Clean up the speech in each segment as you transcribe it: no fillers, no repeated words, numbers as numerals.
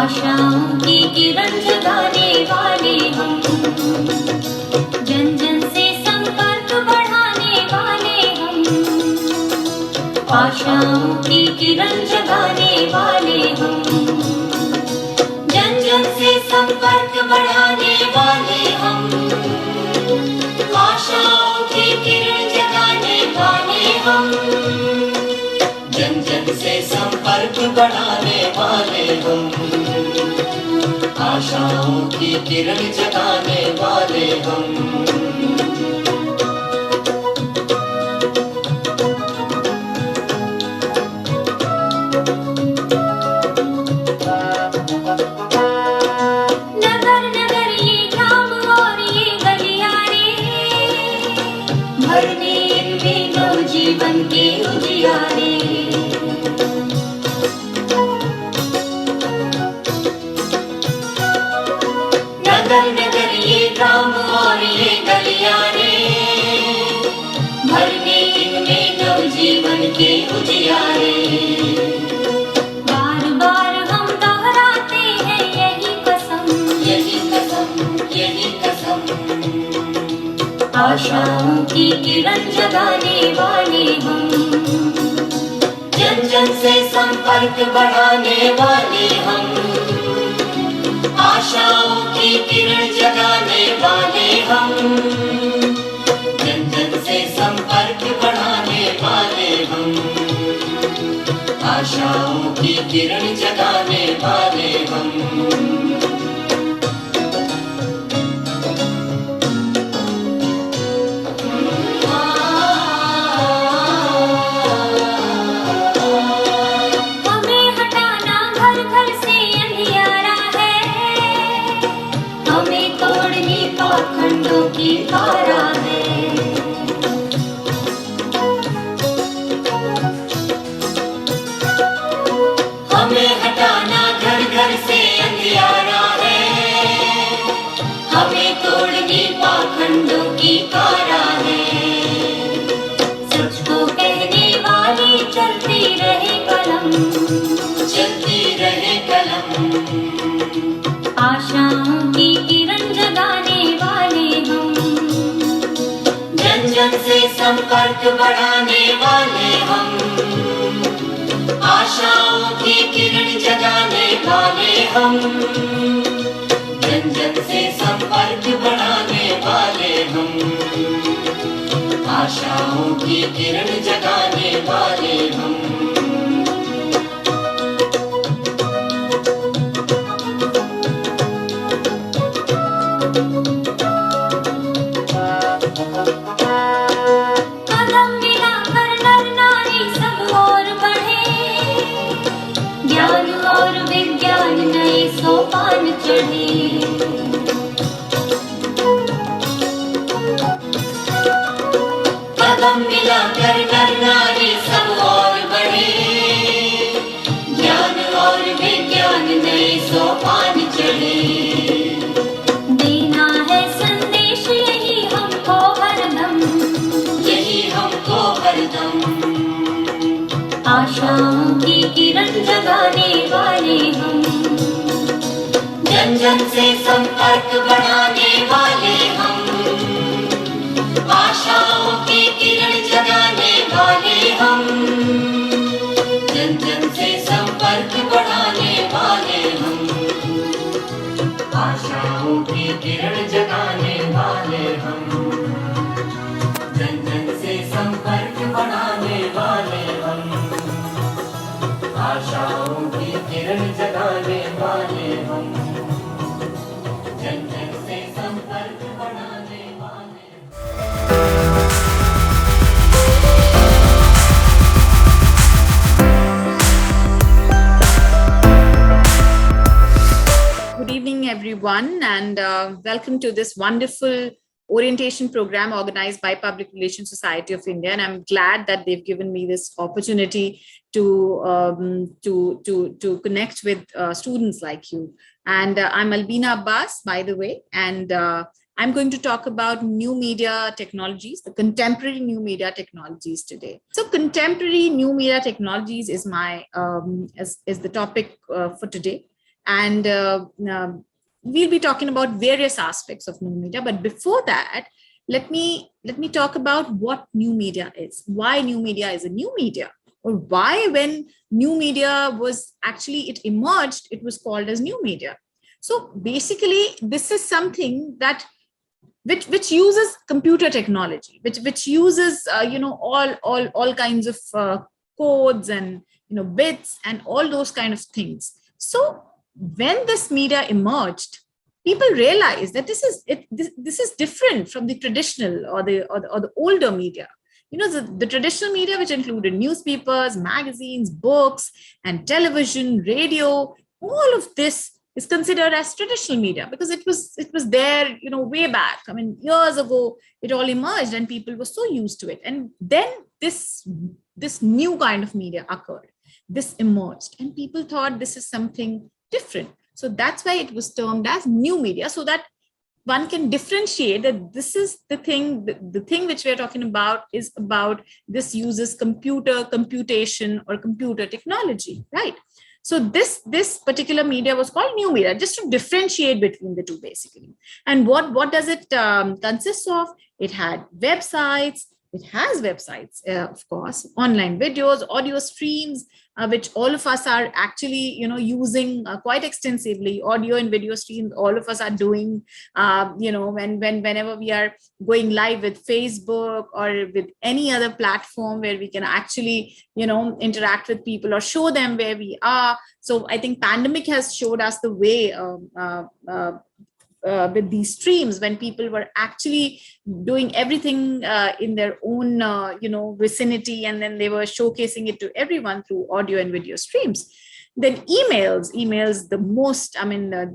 आशाओं की किरण जगाने वाले हम, जन जन से संपर्क बढ़ाने वाले हम, आशाओं की किरण जगाने वाले हम, जन जन से संपर्क बढ़ाने वाले हम, आशाओं की किरण जगाने वाले हम, जन जन से संपर्क बढ़ाने वाले हम, आशाओं की किरण जगाने वाले हम। नगर नगर ये ग्राम और ये गलियारे, भरने इनमें नवजीवन के उजियारे। नगर नगर ये ग्राम और ये गलियारे, भरने इनमें नवजीवन के उजियारे। बार बार हम दोहराते हैं यही कसम, यही कसम, यही कसम। आशाओं की किरण जगाने वाले हम, जन जन से संपर्क बढ़ाने वाले हम, आशाओं की किरण जगाने वाले हम, जन जन से संपर्क बढ़ाने वाले हम, आशाओं की किरण जगाने वाले हम। हमें हटाना घर घर से अंधियारा है, हमें तोड़नी पाखंडों की कारा है। हमें हटाना घर घर से अंधियारा है, हमें तोड़नी पाखंडों की कारा है। सच को कहने वाली चलती रहे कलम, चलती रहे कलम। आशाओं की किरण जगाने वाले हम, जन जन से संपर्क बढ़ाने वाले हम, आशाओं की किरण जगाने वाले हम, जन जन से संपर्क बढ़ाने वाले हम, आशाओं की किरण जगाने वाले हम। कदम मिलाकर नर नारी सब और बढ़े, ज्ञान और विज्ञान नए सोपान चढ़े। कदम मिलाकर नर नारी सब और बढ़े, ज्ञान और विज्ञान नए सोपान चढ़े। देना है संदेश यही हमको हरदम, यही हमको हरदम। आशाओं की किरण जगाने वाले हम, जन जन से संपर्क बढ़ाने वाले हम, आशाओं की किरण जगाने वाले हम, जन जन से संपर्क बढ़ाने वाले हम, आशाओं की किरण जगाने वाले हम, जन जन से संपर्क बढ़ाने वाले हम, आशाओं की किरण जगाने वाले हम, जन जन से संपर्क बढ़ाने वाले। Good evening, everyone, and welcome to this wonderful orientation program organized by Public Relations Society of India. And I'm glad that they've given me this opportunity to connect with students like you. And I'm Albeena Abbas, by the way, and I'm going to talk about new media technologies, the contemporary new media technologies today. So contemporary new media technologies is my is the topic for today. And we'll be talking about various aspects of new media. But before that, let me talk about what new media is, why new media is a new media, or why when new media was actually, it emerged, it was called as new media. So basically, this is something that which uses computer technology, which uses all kinds of codes and bits and all those kind of things. So when this media emerged, people realized that this is different from the traditional or the older media. The traditional media, which included newspapers, magazines, books, and television, radio, all of this is considered as traditional media because it was there, way back. I mean, years ago, it all emerged and people were so used to it. And then this new kind of media occurred. This emerged and people thought this is something different. So that's why it was termed as new media, so that one can differentiate that this is the thing which we are talking about is about this uses computation or computer technology, right? So this particular media was called new media, just to differentiate between the two, basically. And what does it consist of? It had websites. It has websites, of course, online videos, audio streams, which all of us are actually, using quite extensively. Audio and video streams, all of us are doing, whenever we are going live with Facebook or with any other platform where we can actually, interact with people or show them where we are. So I think pandemic has showed us the way with these streams, when people were actually doing everything in their own, vicinity, and then they were showcasing it to everyone through audio and video streams. Then emails, the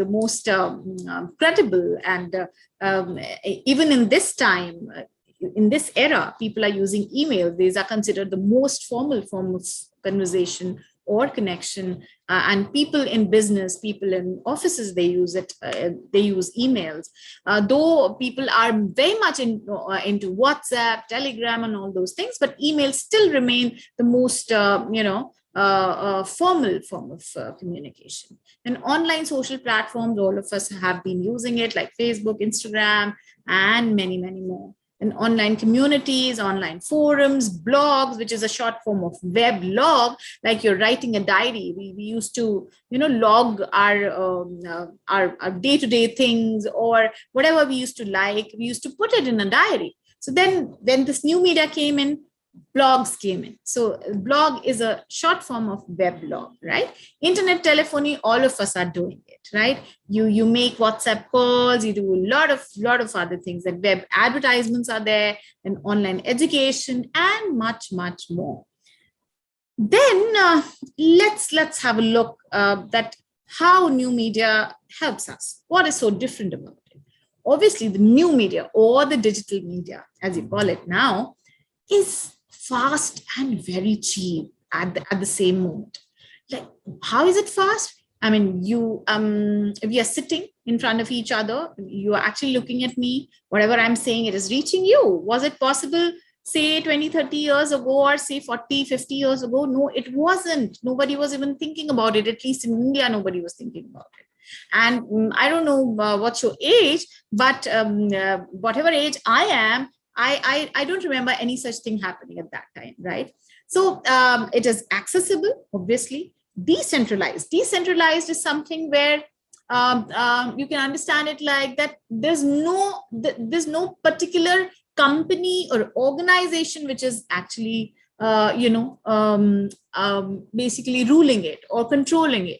most credible, and even in this time, in this era, people are using email. These are considered the most formal form of conversation or connection, and people in business, people in offices, they use it. They use emails. Though people are very much into WhatsApp, Telegram, and all those things, but emails still remain the most formal form of communication. And online social platforms, all of us have been using it, like Facebook, Instagram, and many, many more. And online communities, online forums, blogs, which is a short form of web log, like you're writing a diary. We used to, log our day-to-day things or whatever we used to like. We used to put it in a diary. So then when this new media came in, blogs came in. So blog is a short form of weblog, right? Internet telephony, all of us are doing it, right? You make WhatsApp calls, you do a lot of other things, and web advertisements are there, and online education, and much, much more. Then let's have a look at how new media helps us. What is so different about it? Obviously, the new media, or the digital media, as you call it now, is fast and very cheap at the same moment. Like, how is it fast? I mean, if we are sitting in front of each other, you are actually looking at me. Whatever I'm saying, it is reaching you. Was it possible, say 20, 30 years ago, or say 40, 50 years ago? No, it wasn't. Nobody was even thinking about it. At least in India, nobody was thinking about it. And I don't know what's your age, but whatever age I am, I don't remember any such thing happening at that time, right? So it is accessible, obviously. Decentralized is something where you can understand it like that. There's no particular company or organization which is actually basically ruling it or controlling it.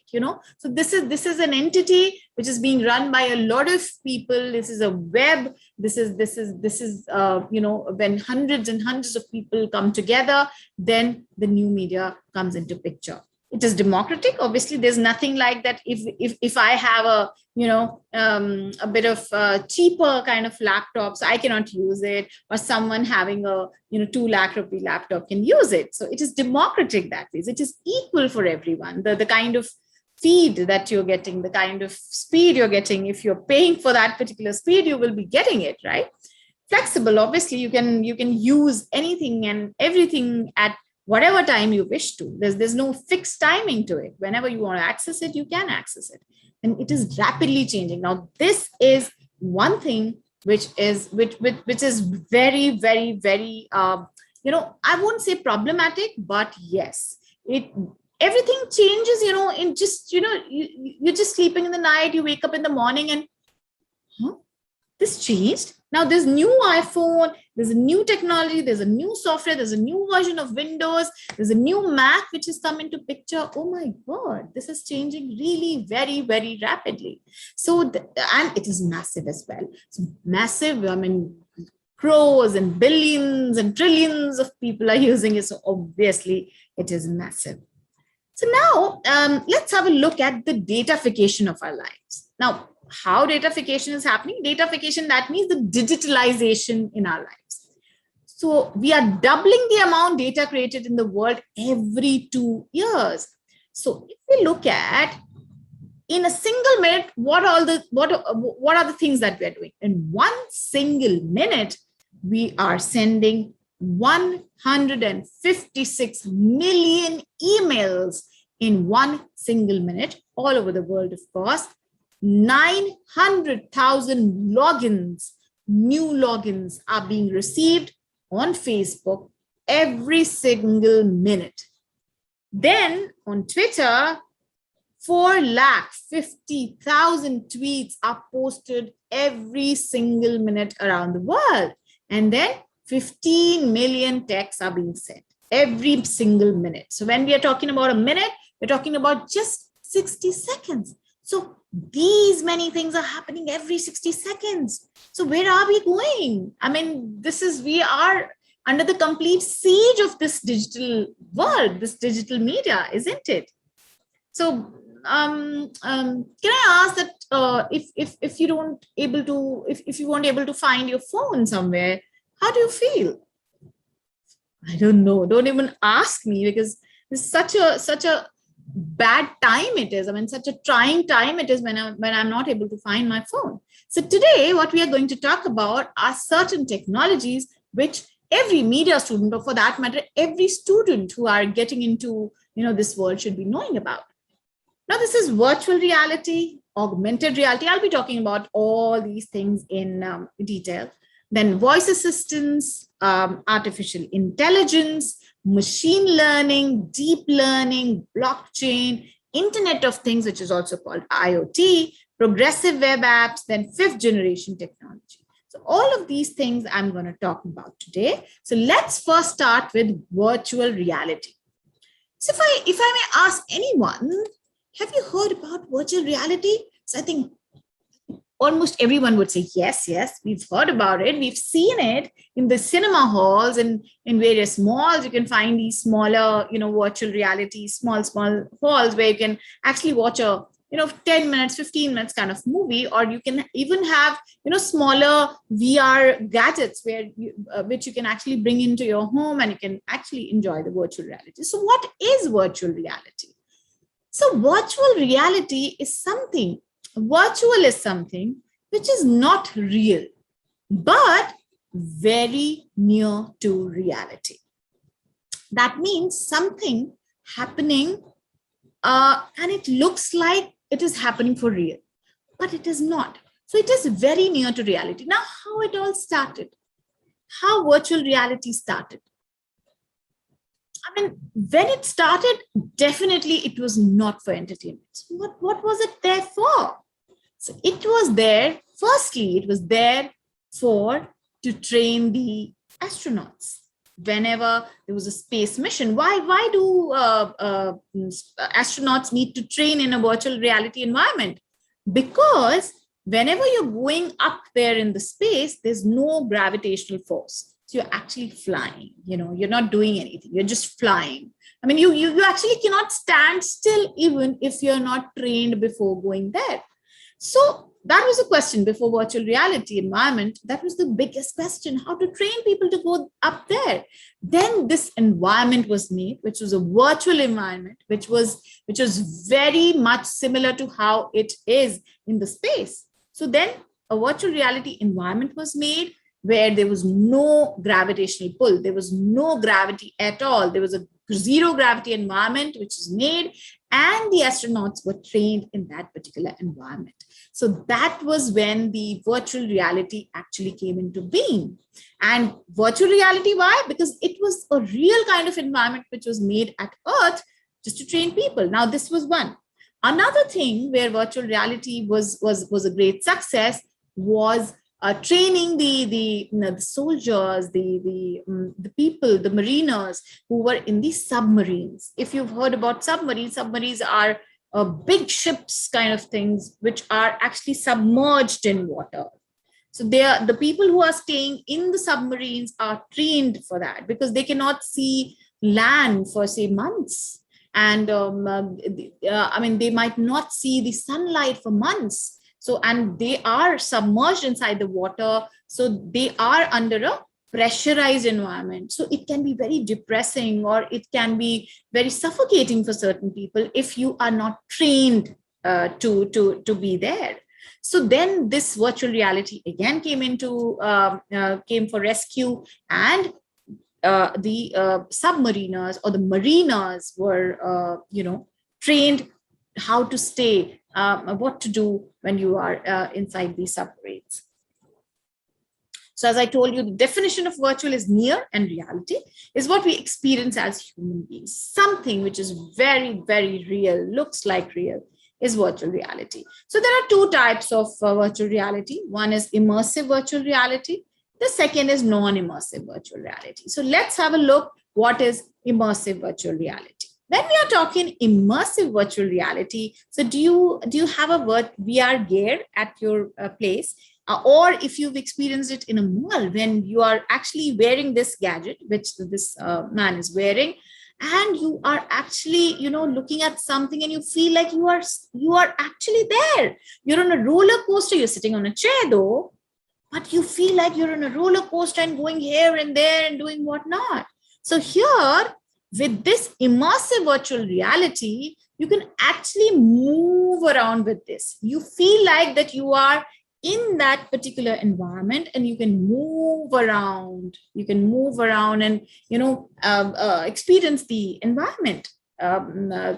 So this is an entity which is being run by a lot of people. This is a web. This is when hundreds and hundreds of people come together, then the new media comes into picture. It is democratic. Obviously, there's nothing like that. If I have a bit of cheaper kind of laptops, I cannot use it, or someone having a 2 lakh rupee laptop can use it. So it is democratic that way. It is equal for everyone. The kind of feed that you're getting, the kind of speed you're getting, if you're paying for that particular speed, you will be getting it, right? Flexible. Obviously, you can use anything and everything at whatever time you wish to. There's no fixed timing to it. Whenever you want to access it, you can access it. and it is rapidly changing. Now, this is one thing which is very, very, very, I won't say problematic, but yes, everything changes, in just, you're just sleeping in the night, you wake up in the morning and, huh? This changed. Now there's new iPhone, there's a new technology, there's a new software, there's a new version of Windows, there's a new Mac which has come into picture. Oh my God, this is changing really very, very rapidly. So, and it is massive as well. So massive, I mean, crores and billions and trillions of people are using it. So obviously it is massive. So now let's have a look at the datafication of our lives. Now, how datafication is happening? Datafication, that means the digitalization in our lives. So we are doubling the amount data created in the world every 2 years. So if we look at in a single minute, what are the things that we are doing? In one single minute, we are sending 156 million emails in one single minute, all over the world, of course. 900,000 logins, new logins are being received on Facebook every single minute. Then on Twitter, 450,000 tweets are posted every single minute around the world. And then 15 million texts are being sent every single minute. So when we are talking about a minute, we're talking about just 60 seconds. So these many things are happening every 60 seconds. So where are we going? I mean, we are under the complete siege of this digital world, this digital media, isn't it? So can I ask that if you weren't able to find your phone somewhere, how do you feel? I don't know. Don't even ask me, because it's such a bad time it is. I mean, such a trying time it is when I'm not able to find my phone. So today, what we are going to talk about are certain technologies which every media student, or for that matter, every student who are getting into this world should be knowing about. Now, this is virtual reality, augmented reality. I'll be talking about all these things in detail. Then voice assistance, artificial intelligence, machine learning, deep learning, blockchain, Internet of Things, which is also called IoT, progressive web apps, then 5th generation technology. So all of these things I'm going to talk about today. So let's first start with virtual reality. So if I may ask anyone, have you heard about virtual reality? So I think almost everyone would say, yes, we've heard about it. We've seen it in the cinema halls and in various malls. You can find these smaller, virtual reality, small halls where you can actually watch a, 10 minutes, 15 minutes kind of movie, or you can even have, smaller VR gadgets which you can actually bring into your home and you can actually enjoy the virtual reality. So what is virtual reality? So virtual reality is something virtual is something which is not real, but very near to reality. That means something happening and it looks like it is happening for real, but it is not. So it is very near to reality. Now, how it all started, how virtual reality started. I mean, when it started, definitely it was not for entertainment. So what was it there for? So it was there, firstly, it was there to train the astronauts. Whenever there was a space mission, why do astronauts need to train in a virtual reality environment? Because whenever you're going up there in the space, there's no gravitational force. So you're actually flying, you're not doing anything. You're just flying. I mean, you actually cannot stand still even if you're not trained before going there. So that was a question before virtual reality environment. That was the biggest question, how to train people to go up there. Then this environment was made, which was a virtual environment, which was very much similar to how it is in the space. So then a virtual reality environment was made where there was no gravitational pull. There was no gravity at all. There was a zero gravity environment which is made, and the astronauts were trained in that particular environment. So that was when the virtual reality actually came into being. And virtual reality, why? Because it was a real kind of environment which was made at Earth just to train people. Now, this was one. Another thing where virtual reality was a great success was training the soldiers, the people, the mariners who were in the submarines. If you've heard about submarines, submarines are big ships kind of things which are actually submerged in water. So the people who are staying in the submarines are trained for that, because they cannot see land for, say, months. And I mean, they might not see the sunlight for months. So, and they are submerged inside the water. So they are under a pressurized environment. So it can be very depressing, or it can be very suffocating for certain people if you are not trained to be there. So then this virtual reality again came for rescue, and the submariners or the mariners were, trained how to stay, what to do when you are inside these submarines. So as I told you, the definition of virtual is near, and reality is what we experience as human beings. Something which is very, very real, looks like real, is virtual reality. So there are two types of virtual reality. One is immersive virtual reality. The second is non-immersive virtual reality. So let's have a look what is immersive virtual reality. When we are talking immersive virtual reality, so do you have a VR gear at your place? Or if you've experienced it in a mall, when you are actually wearing this gadget, which this man is wearing, and you are actually, looking at something, and you feel like you are actually there. You're on a roller coaster. You're sitting on a chair though, but you feel like you're on a roller coaster and going here and there and doing whatnot. So here, with this immersive virtual reality, you can actually move around with this. You feel like that you are in that particular environment, and you can move around. You can move around and experience the environment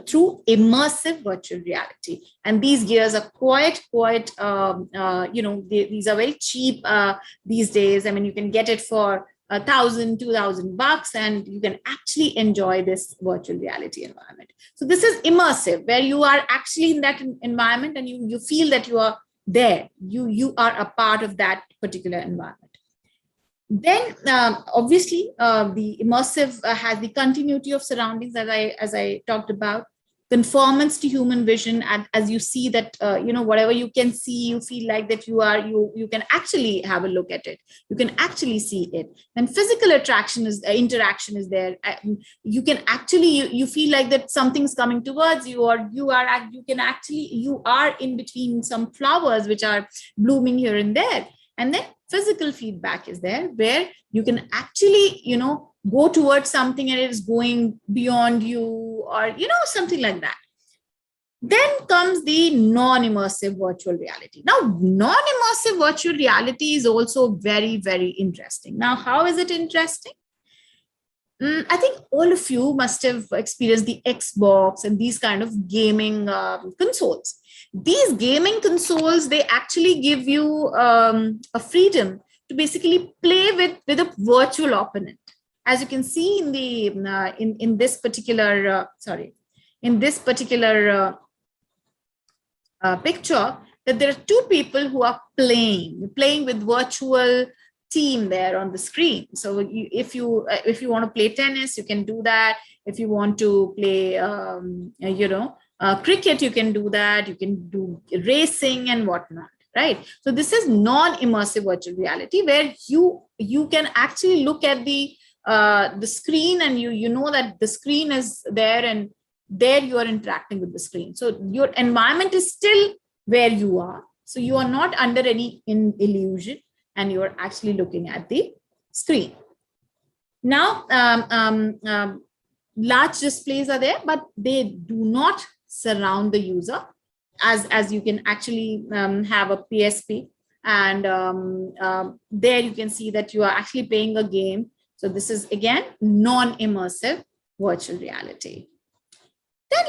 through immersive virtual reality. And these gears are quite these are very cheap these days. I mean, you can get it for $1,000-$2,000, and you can actually enjoy this virtual reality environment. So this is immersive, where you are actually in that environment, and you feel that you are there. You are a part of that particular environment. Then obviously the immersive has the continuity of surroundings, as I talked about, conformance to human vision, and as you see that whatever you can see, you feel like that you can actually have a look at it. You can actually see it. And physical interaction is there. You can actually you feel like that something's coming towards you, or you are in between some flowers which are blooming here and there. And then physical feedback is there, where you can actually go towards something and it is going beyond you, or something like that. Then comes the non-immersive virtual reality. Now, non-immersive virtual reality is also very, very interesting. Now, how is it interesting? I think all of you must have experienced the Xbox and these kind of gaming consoles. These gaming consoles, they actually give you a freedom to basically play with a virtual opponent. As you can see in the in this particular picture, that there are two people who are playing with virtual team there on the screen. So if you want to play tennis, you can do that. If you want to play cricket, you can do that. You can do racing and whatnot, right? So this is non-immersive virtual reality, where you can actually look at the screen, and you know that the screen is there, and there you are interacting with the screen. So your environment is still where you are. So you are not under any illusion, and you are actually looking at the screen. Now, large displays are there, but they do not surround the user, as you can actually have a PSP, and there you can see that you are actually playing a game. So this is again non-immersive. virtual reality. Then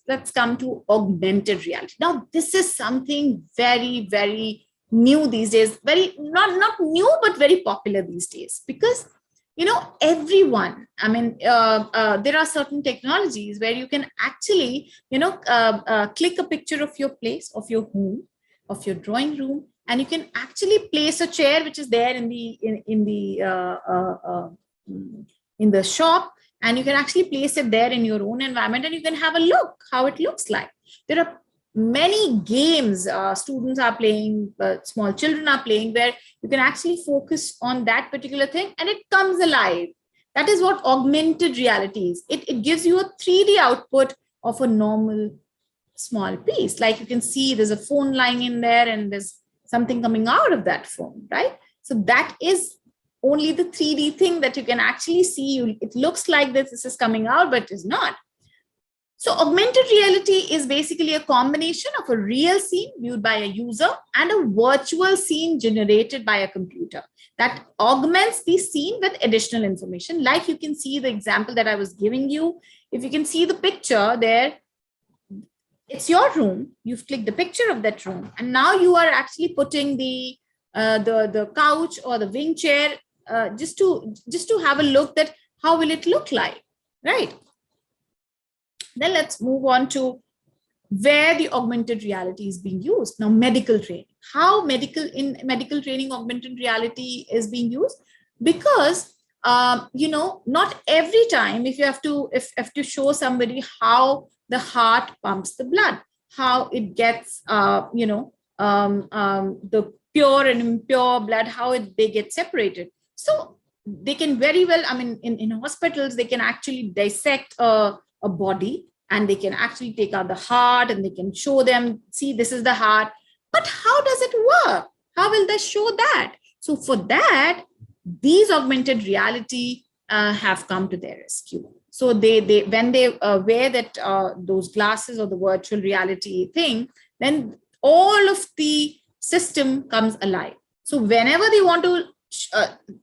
let's come to augmented reality. Now, this is something very, very new these days. Very not new, but very popular these days, because everyone. I mean, there are certain technologies where you can actually click a picture of your place, of your home, of your drawing room, and you can actually place a chair which is there in the shop, and you can actually place it there in your own environment, and you can have a look how it looks like. There are many games students are playing, small children are playing, where you can actually focus on that particular thing and it comes alive. That is what augmented reality is. It gives you a 3D output of a normal small piece. Like you can see there's a phone lying in there and there's something coming out of that phone, right? So that is only the 3D thing that you can actually see. It looks like this is coming out, but it is not. So augmented reality is basically a combination of a real scene viewed by a user and a virtual scene generated by a computer that augments the scene with additional information. Like you can see the example that I was giving you. If you can see the picture there, it's your room. You've clicked the picture of that room, and now you are actually putting the couch or the wing chair just to have a look that how will it look like, right? Then let's move on to where the augmented reality is being used. Now, medical training. How medical training augmented reality is being used? Because not every time if you have to show somebody how the heart pumps the blood, how it gets the pure and impure blood, how they get separated. So they can very well, I mean, in hospitals, they can actually dissect a body, and they can actually take out the heart and they can show them, see, this is the heart. But how does it work? How will they show that? So for that, these augmented reality have come to their rescue. So they when they wear that those glasses or the virtual reality thing, then all of the system comes alive. So whenever they want to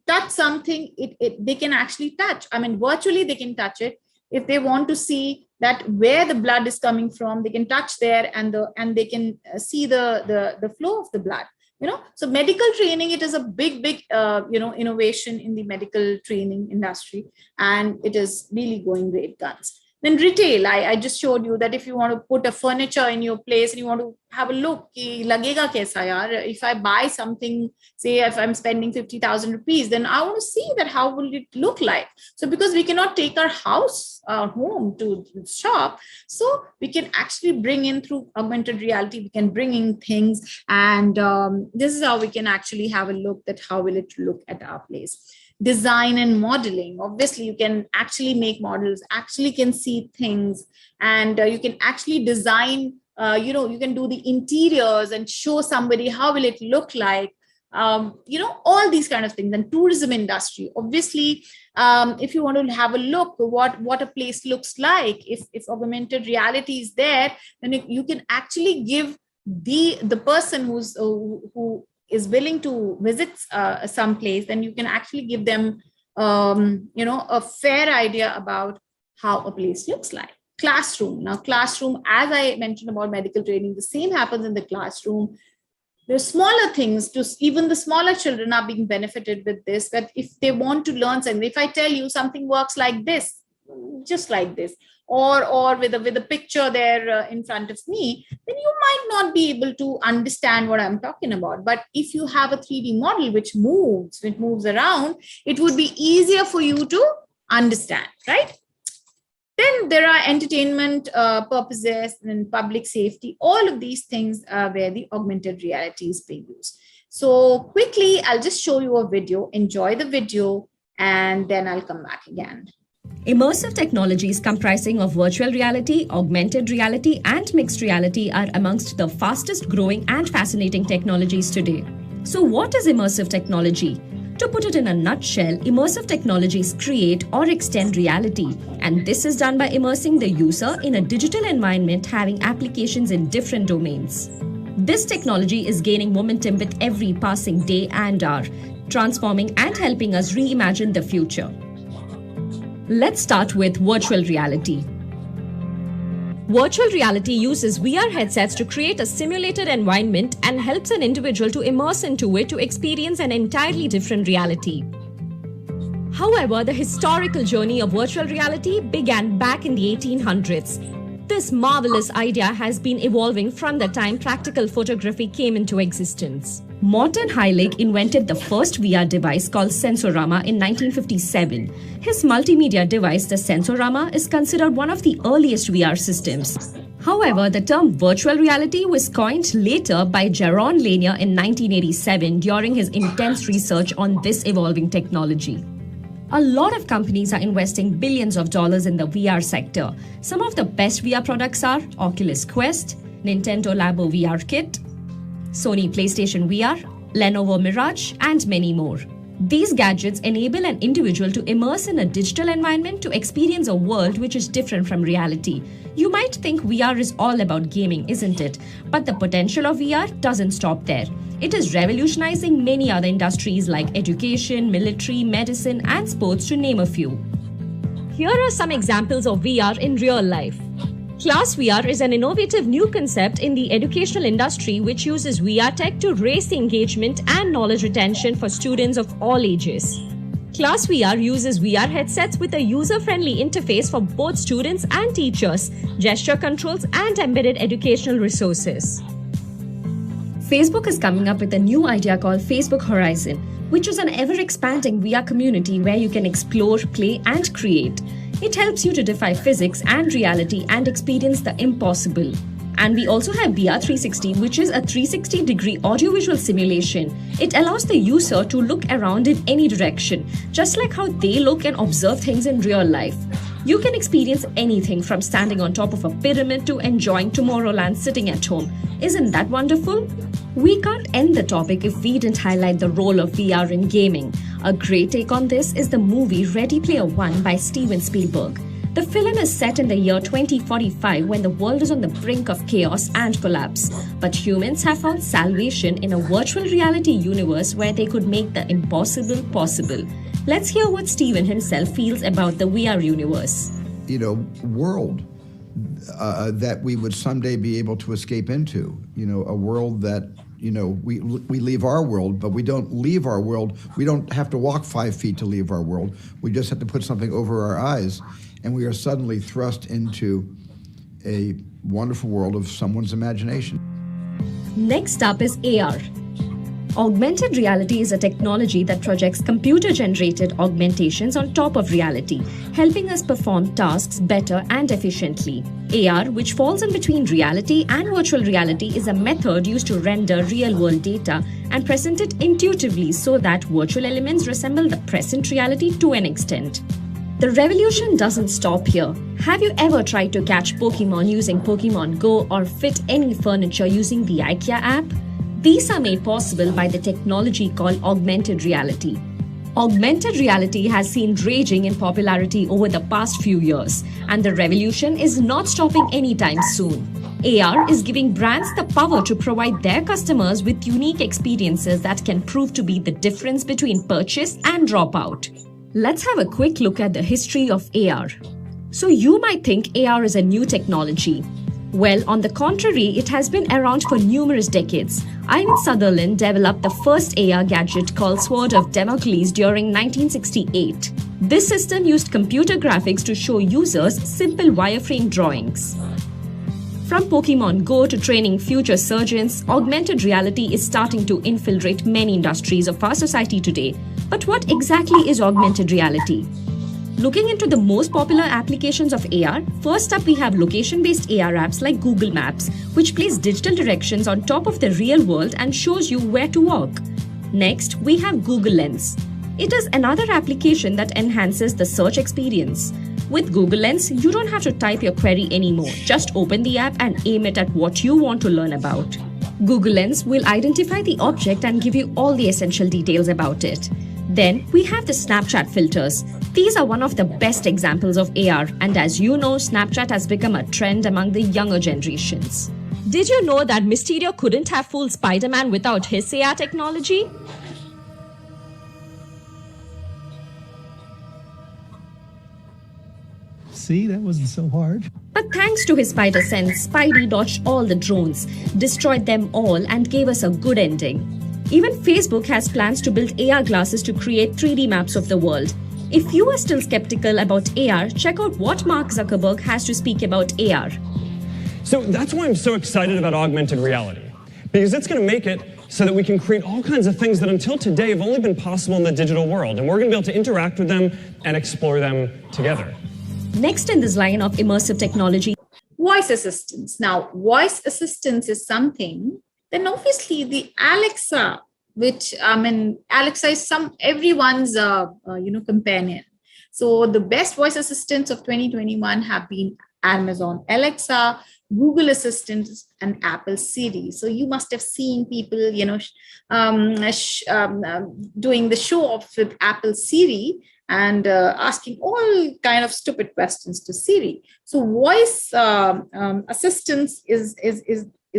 touch something, they can actually touch. I mean, virtually they can touch it. If they want to see that where the blood is coming from, they can touch there, and they can see the flow of the blood. So medical training, it is a big innovation in the medical training industry, and it is really going great guns. Then retail, I just showed you that if you want to put a furniture in your place and you want to have a look, ki lagega kaisa yaar? If I buy something, say if I'm spending 50,000 rupees, then I want to see that how will it look like. So because we cannot take our home to the shop, so we can actually bring in through augmented reality, we can bring in things, and this is how we can actually have a look at how will it look at our place. Design and modeling. Obviously, you can actually make models, actually can see things, and you can actually design, you can do the interiors and show somebody how will it look like, all these kind of things. And tourism industry, obviously, if you want to have a look what a place looks like, if augmented reality is there, then you can actually give the person who is willing to visit some place, then you can actually give them a fair idea about how a place looks like. Classroom. Now, classroom, as I mentioned about medical training, the same happens in the classroom. There's smaller things, even the smaller children are being benefited with this, that if they want to learn something, if I tell you something works like this, just like this, or with a picture there in front of me, then you might not be able to understand what I'm talking about. But if you have a 3D model which moves around, it would be easier for you to understand, right? Then there are entertainment purposes and public safety, all of these things where the augmented reality is being used. So quickly, I'll just show you a video, enjoy the video, and then I'll come back again. Immersive technologies comprising of virtual reality, augmented reality, and mixed reality are amongst the fastest growing and fascinating technologies today. So what is immersive technology? To put it in a nutshell, immersive technologies create or extend reality, and this is done by immersing the user in a digital environment having applications in different domains. This technology is gaining momentum with every passing day and hour, transforming and helping us reimagine the future. Let's start with virtual reality. Virtual reality uses VR headsets to create a simulated environment and helps an individual to immerse into it to experience an entirely different reality. However, the historical journey of virtual reality began back in the 1800s. This marvelous idea has been evolving from the time practical photography came into existence. Morton Heilig invented the first VR device called Sensorama in 1957. His multimedia device, the Sensorama, is considered one of the earliest VR systems. However, the term virtual reality was coined later by Jaron Lanier in 1987 during his intense research on this evolving technology. A lot of companies are investing billions of dollars in the VR sector. Some of the best VR products are Oculus Quest, Nintendo Labo VR Kit, Sony PlayStation VR, Lenovo Mirage, and many more. These gadgets enable an individual to immerse in a digital environment to experience a world which is different from reality. You might think VR is all about gaming, isn't it? But the potential of VR doesn't stop there. It is revolutionizing many other industries like education, military, medicine, and sports, to name a few. Here are some examples of VR in real life. Class VR is an innovative new concept in the educational industry which uses VR tech to raise the engagement and knowledge retention for students of all ages. Class VR uses VR headsets with a user-friendly interface for both students and teachers, gesture controls, and embedded educational resources. Facebook is coming up with a new idea called Facebook Horizon, which is an ever-expanding VR community where you can explore, play, and create. It helps you to defy physics and reality and experience the impossible. And we also have VR 360, which is a 360-degree audiovisual simulation. It allows the user to look around in any direction, just like how they look and observe things in real life. You can experience anything from standing on top of a pyramid to enjoying Tomorrowland sitting at home. Isn't that wonderful? We can't end the topic if we didn't highlight the role of VR in gaming. A great take on this is the movie Ready Player One by Steven Spielberg. The film is set in the year 2045 when the world is on the brink of chaos and collapse. But humans have found salvation in a virtual reality universe where they could make the impossible possible. Let's hear what Steven himself feels about the VR universe. World that we would someday be able to escape into. A world that, we leave our world, but we don't leave our world. We don't have to walk 5 feet to leave our world. We just have to put something over our eyes, and we are suddenly thrust into a wonderful world of someone's imagination. Next up is AR. Augmented reality is a technology that projects computer-generated augmentations on top of reality, helping us perform tasks better and efficiently. AR, which falls in between reality and virtual reality, is a method used to render real-world data and present it intuitively so that virtual elements resemble the present reality to an extent. The revolution doesn't stop here. Have you ever tried to catch Pokemon using Pokemon Go or fit any furniture using the IKEA app? These are made possible by the technology called augmented reality. Augmented reality has seen raging in popularity over the past few years, and the revolution is not stopping anytime soon. AR is giving brands the power to provide their customers with unique experiences that can prove to be the difference between purchase and dropout. Let's have a quick look at the history of AR. So you might think AR is a new technology. Well, on the contrary, it has been around for numerous decades. Ivan Sutherland developed the first AR gadget called Sword of Damocles during 1968. This system used computer graphics to show users simple wireframe drawings. From Pokemon Go to training future surgeons, augmented reality is starting to infiltrate many industries of our society today. But what exactly is augmented reality? Looking into the most popular applications of AR, first up we have location-based AR apps like Google Maps, which place digital directions on top of the real world and shows you where to walk. Next, we have Google Lens. It is another application that enhances the search experience. With Google Lens, you don't have to type your query anymore. Just open the app and aim it at what you want to learn about. Google Lens will identify the object and give you all the essential details about it. Then we have the Snapchat filters. These are one of the best examples of AR, and as you know, Snapchat has become a trend among the younger generations. Did you know that Mysterio couldn't have fooled Spider-Man without his AR technology? See, that wasn't so hard. But thanks to his spider sense, Spidey dodged all the drones, destroyed them all, and gave us a good ending. Even Facebook has plans to build AR glasses to create 3D maps of the world. If you are still skeptical about AR, check out what Mark Zuckerberg has to speak about AR. So that's why I'm so excited about augmented reality, because it's going to make it so that we can create all kinds of things that until today have only been possible in the digital world, and we're going to be able to interact with them and explore them together. Next in this line of immersive technology, Voice assistants. Now, voice assistance is something, then obviously the Alexa, which Alexa is everyone's companion. So the best voice assistants of 2021 have been Amazon Alexa, Google Assistant, and Apple Siri. So you must have seen people, doing the show off with Apple Siri and asking all kind of stupid questions to Siri. So voice assistance is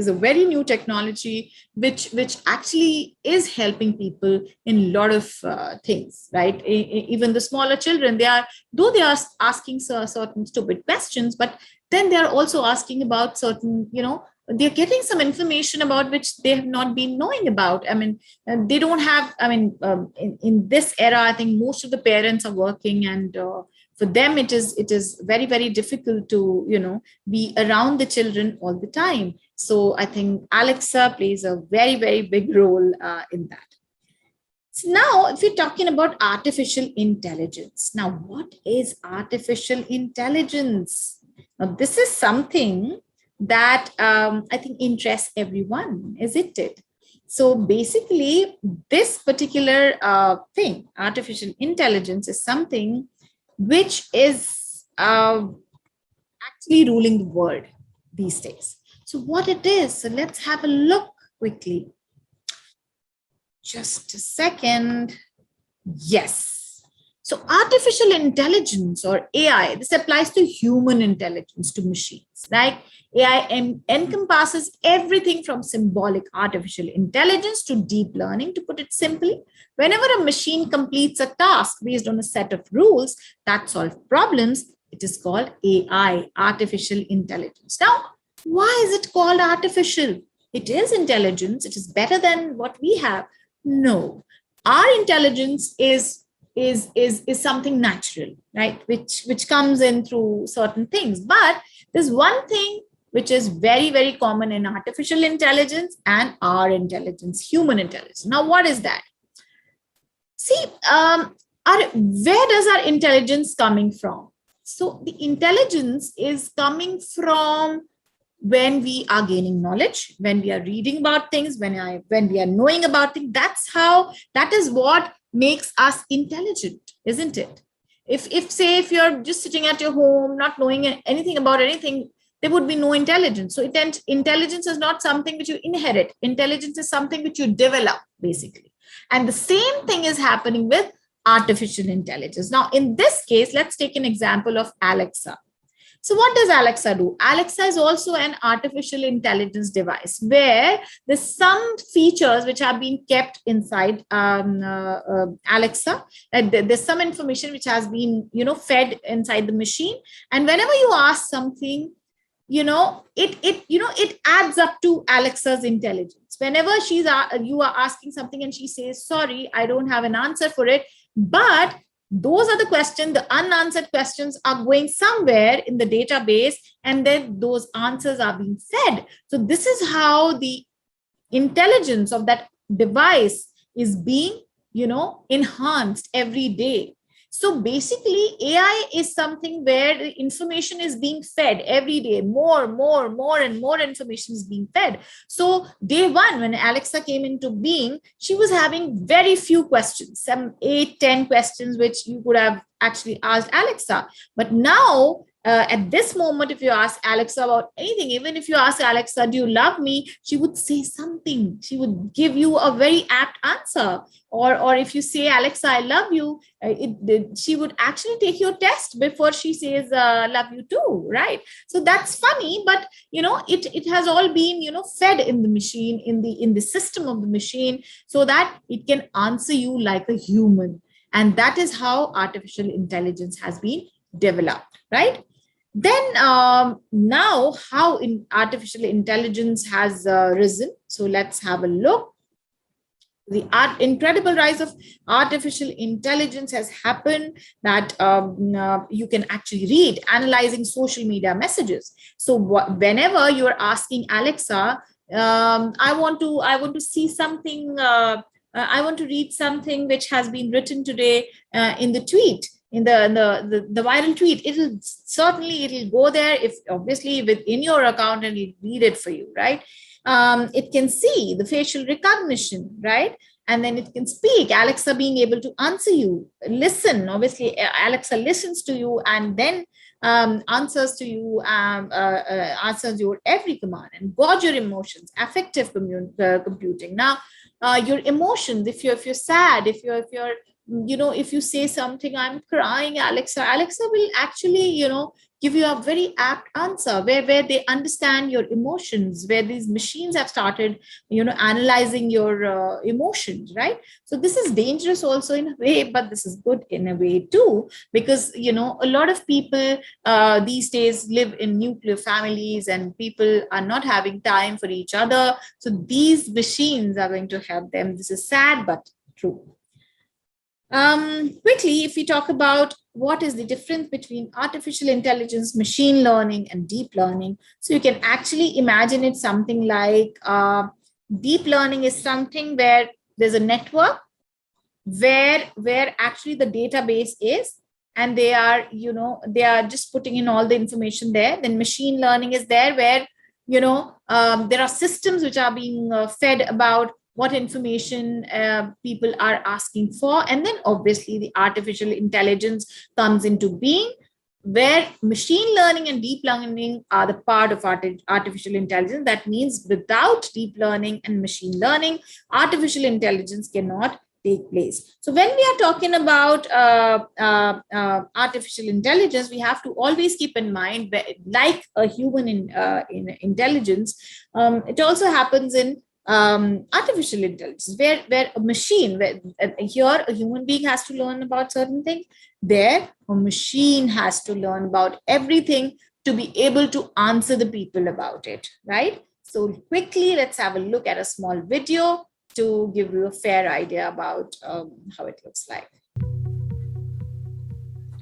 a very new technology which actually is helping people in a lot of things, right? Even the smaller children, they are asking certain stupid questions, but then they are also asking about certain, they're getting some information about which they have not been knowing about. They don't have, in this era, I think most of the parents are working, and for them, it is very, very difficult to, be around the children all the time. So I think Alexa plays a very, very big role in that. So now, if you're talking about artificial intelligence, now what is artificial intelligence? Now, this is something that I think interests everyone, isn't it? So basically, this particular thing, artificial intelligence, is something which is actually ruling the world these days. So what it is, so let's have a look quickly. Just a second. Yes. So artificial intelligence, or AI, this applies to human intelligence, to machines, right? AI encompasses everything from symbolic artificial intelligence to deep learning, to put it simply. Whenever a machine completes a task based on a set of rules that solve problems, it is called AI, artificial intelligence. Now, why is it called artificial? It is intelligence. It is better than what we have. No, our intelligence is something natural, right? Which comes in through certain things. But there's one thing which is very, very common in artificial intelligence and our intelligence, human intelligence. Now, what is that? See, where does our intelligence coming from? So the intelligence is coming from when we are gaining knowledge, when we are reading about things, when we are knowing about things. That is what makes us intelligent, isn't it? If you're just sitting at your home, not knowing anything about anything, there would be no intelligence. So intelligence is not something which you inherit. Intelligence is something which you develop, basically. And the same thing is happening with artificial intelligence. Now, in this case, let's take an example of Alexa. So what does Alexa do? Alexa is also an artificial intelligence device where there's some features which are being kept inside Alexa. There's some information which has been, fed inside the machine. And whenever you ask something, it adds up to Alexa's intelligence. Whenever you are asking something and she says, sorry, I don't have an answer for it, but those are the questions, the unanswered questions are going somewhere in the database, and then those answers are being fed. So this is how the intelligence of that device is being, enhanced every day. So basically, AI is something where the information is being fed every day. More and more information is being fed. So day one, when Alexa came into being, she was having very few questions, some 8-10 questions, which you could have actually asked Alexa. But now, at this moment, if you ask Alexa about anything, even if you ask Alexa, do you love me? She would say something. She would give you a very apt answer. Or if you say, Alexa, I love you, she would actually take your test before she says, love you too, right? So that's funny, but, it has all been, fed in the machine, in the system of the machine, so that it can answer you like a human. And that is how artificial intelligence has been developed, right? Then now how artificial intelligence has risen. So let's have a look. The incredible rise of artificial intelligence has happened that you can actually read analyzing social media messages. So whenever you're asking Alexa, I want to see something, I want to read something which has been written today in the tweet, in the viral tweet, it'll go there, if obviously within your account, and it'll read it for you, right? It can see the facial recognition, right? And then it can speak, Alexa being able to answer you, listen. Obviously, Alexa listens to you and then answers to you, answers your every command, and gauge your emotions, affective computing. Now, your emotions, if you're sad, if you're if you say something, I'm crying, Alexa will actually give you a very apt answer, where they understand your emotions, where these machines have started analyzing your emotions, right? So this is dangerous also in a way, but this is good in a way too, because a lot of people these days live in nuclear families, and people are not having time for each other. So these machines are going to help them. This is sad but true. Quickly, if we talk about what is the difference between artificial intelligence, machine learning, and deep learning. So you can actually imagine it something like deep learning is something where there's a network where actually the database is, and they are just putting in all the information there. Then machine learning is there, where there are systems which are being fed about what information people are asking for. And then obviously the artificial intelligence comes into being, where machine learning and deep learning are the part of artificial intelligence. That means without deep learning and machine learning, artificial intelligence cannot take place. So when we are talking about artificial intelligence, we have to always keep in mind, like a human in intelligence, it also happens in artificial intelligence, where a machine, here a human being has to learn about certain things, there a machine has to learn about everything to be able to answer the people about it, right? So quickly, let's have a look at a small video to give you a fair idea about how it looks like.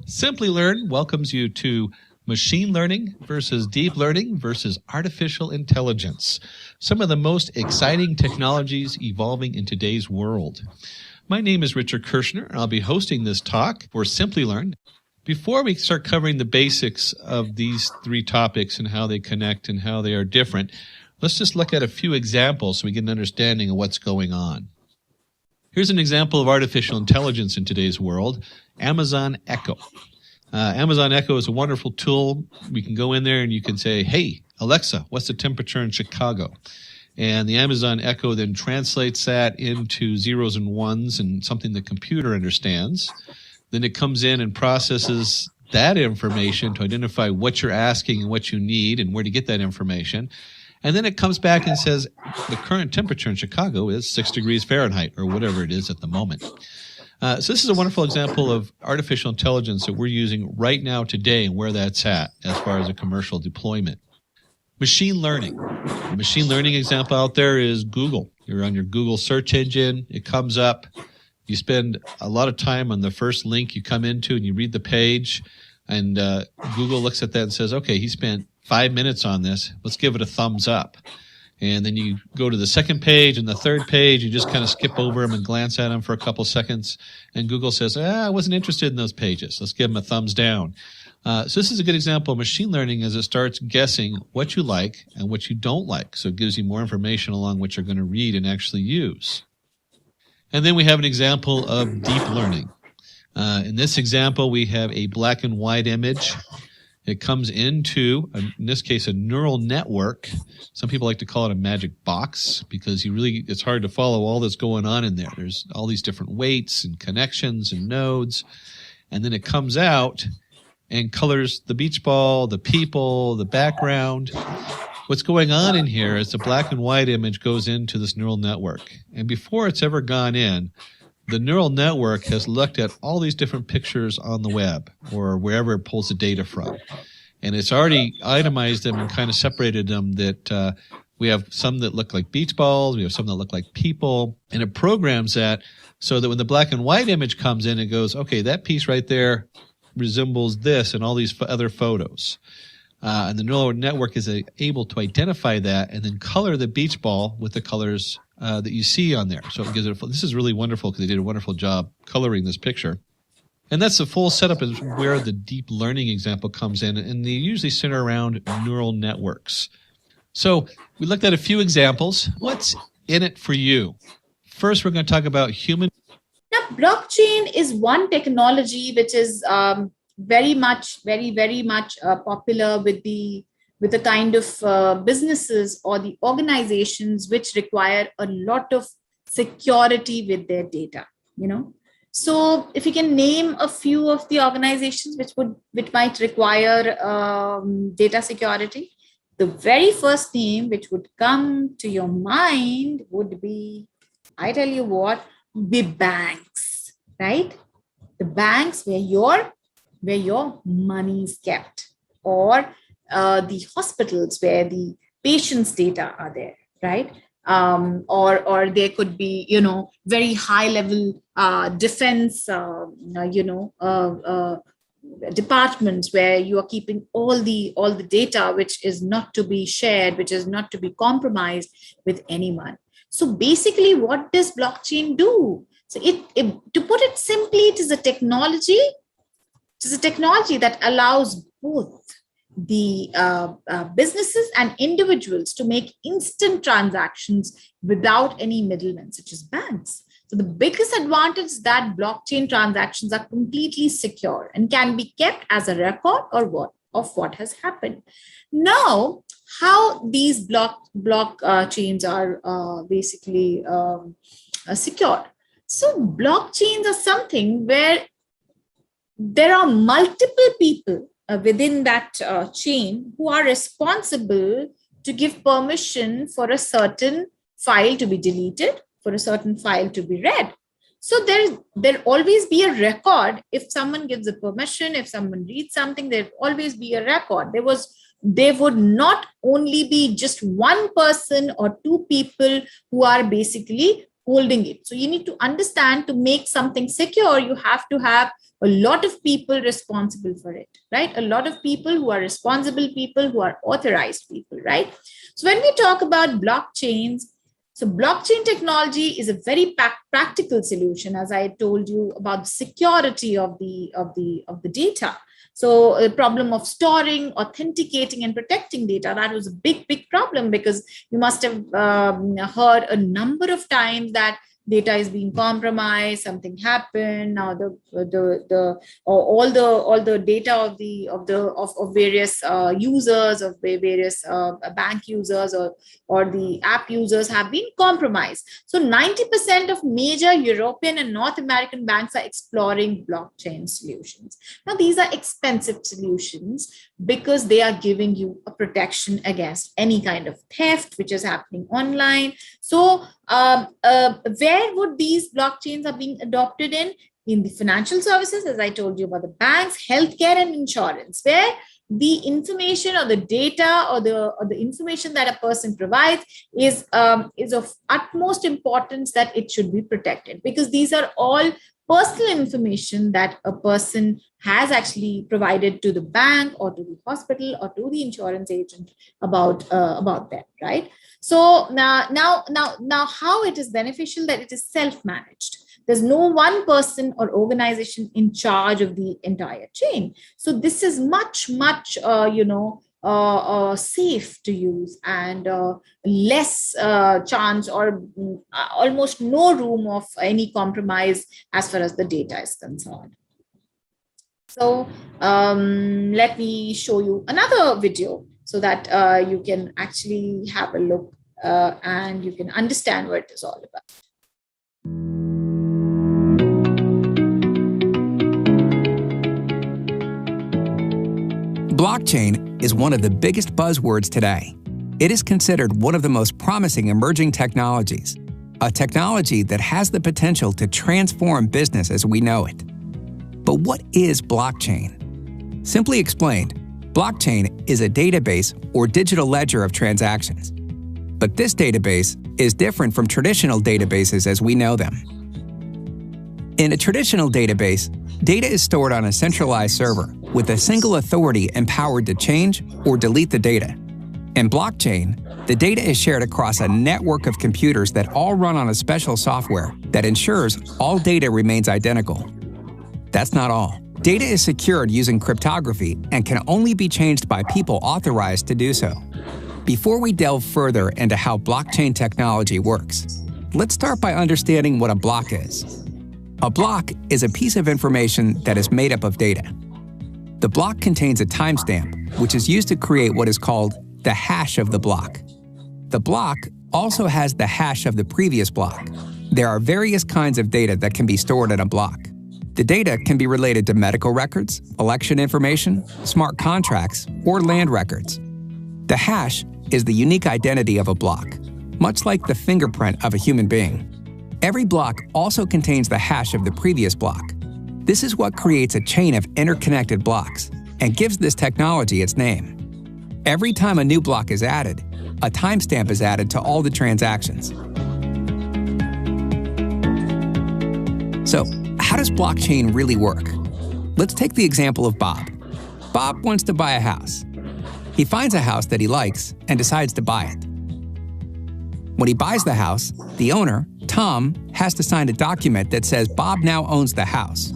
Simply Learn welcomes you to machine learning versus deep learning versus artificial intelligence, some of the most exciting technologies evolving in today's world. My name is Richard Kirshner, and I'll be hosting this talk for Simply Learn. Before we start covering the basics of these three topics and how they connect and how they are different, let's just look at a few examples so we get an understanding of what's going on. Here's an example of artificial intelligence in today's world, Amazon Echo. Amazon Echo is a wonderful tool. We can go in there and you can say, hey, Alexa, what's the temperature in Chicago? And the Amazon Echo then translates that into zeros and ones and something the computer understands. Then it comes in and processes that information to identify what you're asking and what you need and where to get that information. And then it comes back and says the current temperature in Chicago is 6 degrees Fahrenheit or whatever it is at the moment. So this is a wonderful example of artificial intelligence that we're using right now today and where that's at as far as a commercial deployment. Machine learning. The machine learning example out there is Google. You're on your Google search engine. It comes up. You spend a lot of time on the first link you come into and you read the page. And Google looks at that and says, okay, he spent 5 minutes on this. Let's give it a thumbs up. And then you go to the second page and the third page, you just kind of skip over them and glance at them for a couple seconds. And Google says, I wasn't interested in those pages. Let's give them a thumbs down. So this is a good example of machine learning as it starts guessing what you like and what you don't like. So it gives you more information along what you're going to read and actually use. And then we have an example of deep learning. In this example, we have a black and white image. It comes into, in this case, a neural network. Some people like to call it a magic box because it's hard to follow all that's going on in there. There's all these different weights and connections and nodes. And then it comes out and colors the beach ball, the people, the background. What's going on in here is the black and white image goes into this neural network. And before it's ever gone in, the neural network has looked at all these different pictures on the web or wherever it pulls the data from. And it's already itemized them and kind of separated them that we have some that look like beach balls, we have some that look like people, and it programs that so that when the black and white image comes in, it goes, okay, that piece right there resembles this and all these other photos. And the neural network is able to identify that and then color the beach ball with the colors that you see on there. So it gives it this is really wonderful because they did a wonderful job coloring this picture. And that's the full setup is where the deep learning example comes in, and they usually center around neural networks. So we looked at a few examples. What's in it for you? First, we're going to talk about human. Now, blockchain is one technology which is very much popular with the kind of businesses or the organizations which require a lot of security with their data, So if you can name a few of the organizations which might require data security, the very first name which would come to your mind would be, I tell you what, be banks, right? The banks where your money is kept, or the hospitals where the patient's data are there, right? Or there could be, very high level defense, departments where you are keeping all the data which is not to be shared, which is not to be compromised with anyone. So basically, what does blockchain do? So to put it simply, it is a technology. It is a technology that allows both the businesses and individuals to make instant transactions without any middlemen, such as banks. So the biggest advantage is that blockchain transactions are completely secure and can be kept as a record of what has happened. Now, how these blockchains are basically secure. So blockchains are something where there are multiple people within that chain who are responsible to give permission for a certain file to be deleted, for a certain file to be read. So there'll always be a record. If someone gives a permission, if someone reads something, there'll always be a record. There would not only be just one person or two people who are basically holding it. So you need to understand, to make something secure, you have to have a lot of people responsible for it, right? A lot of people who are responsible people, who are authorized people, right? So when we talk about blockchains, so blockchain technology is a very practical solution, as I told you, about the security of the data. So a problem of storing, authenticating, and protecting data, that was a big problem, because you must have heard a number of times that data is being compromised, something happened. Now all the data of various users, of various bank users or the app users have been compromised. So 90% of major European and North American banks are exploring blockchain solutions. Now these are expensive solutions because they are giving you a protection against any kind of theft which is happening online. So where would these blockchains are being adopted in the financial services, as I told you about the banks, healthcare, and insurance, where the information or the data or the information that a person provides is of utmost importance, that it should be protected, because these are all personal information that a person has actually provided to the bank or to the hospital or to the insurance agent about them, right? So now how it is beneficial that it is self-managed. There's no one person or organization in charge of the entire chain. So this is much safe to use, and less chance or almost no room of any compromise as far as the data is concerned. So let me show you another video so that you can actually have a look and you can understand what it is all about. Blockchain is one of the biggest buzzwords today. It is considered one of the most promising emerging technologies, a technology that has the potential to transform business as we know it. But what is blockchain? Simply explained, Blockchain is a database or digital ledger of transactions. But this database is different from traditional databases as we know them. In a traditional database, data is stored on a centralized server with a single authority empowered to change or delete the data. In blockchain, the data is shared across a network of computers that all run on a special software that ensures all data remains identical. That's not all. Data is secured using cryptography and can only be changed by people authorized to do so. Before we delve further into how blockchain technology works, let's start by understanding what a block is. A block is a piece of information that is made up of data. The block contains a timestamp, which is used to create what is called the hash of the block. The block also has the hash of the previous block. There are various kinds of data that can be stored in a block. The data can be related to medical records, election information, smart contracts, or land records. The hash is the unique identity of a block, much like the fingerprint of a human being. Every block also contains the hash of the previous block. This is what creates a chain of interconnected blocks and gives this technology its name. Every time a new block is added, a timestamp is added to all the transactions. So, how does blockchain really work? Let's take the example of Bob. Bob wants to buy a house. He finds a house that he likes and decides to buy it. When he buys the house, the owner, Tom, has to sign a document that says Bob now owns the house.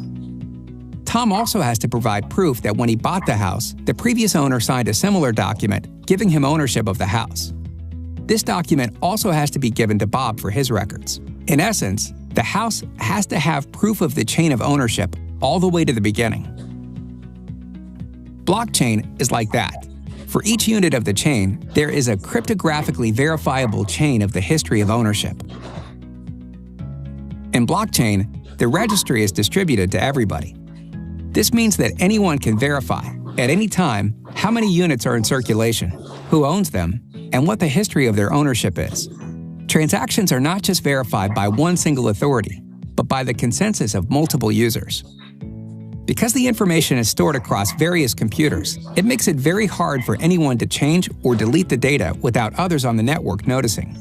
Tom also has to provide proof that when he bought the house, the previous owner signed a similar document giving him ownership of the house. This document also has to be given to Bob for his records. In essence, the house has to have proof of the chain of ownership all the way to the beginning. Blockchain is like that. For each unit of the chain, there is a cryptographically verifiable chain of the history of ownership. In blockchain, the registry is distributed to everybody. This means that anyone can verify, at any time, how many units are in circulation, who owns them, and what the history of their ownership is. Transactions are not just verified by one single authority, but by the consensus of multiple users. Because the information is stored across various computers, it makes it very hard for anyone to change or delete the data without others on the network noticing.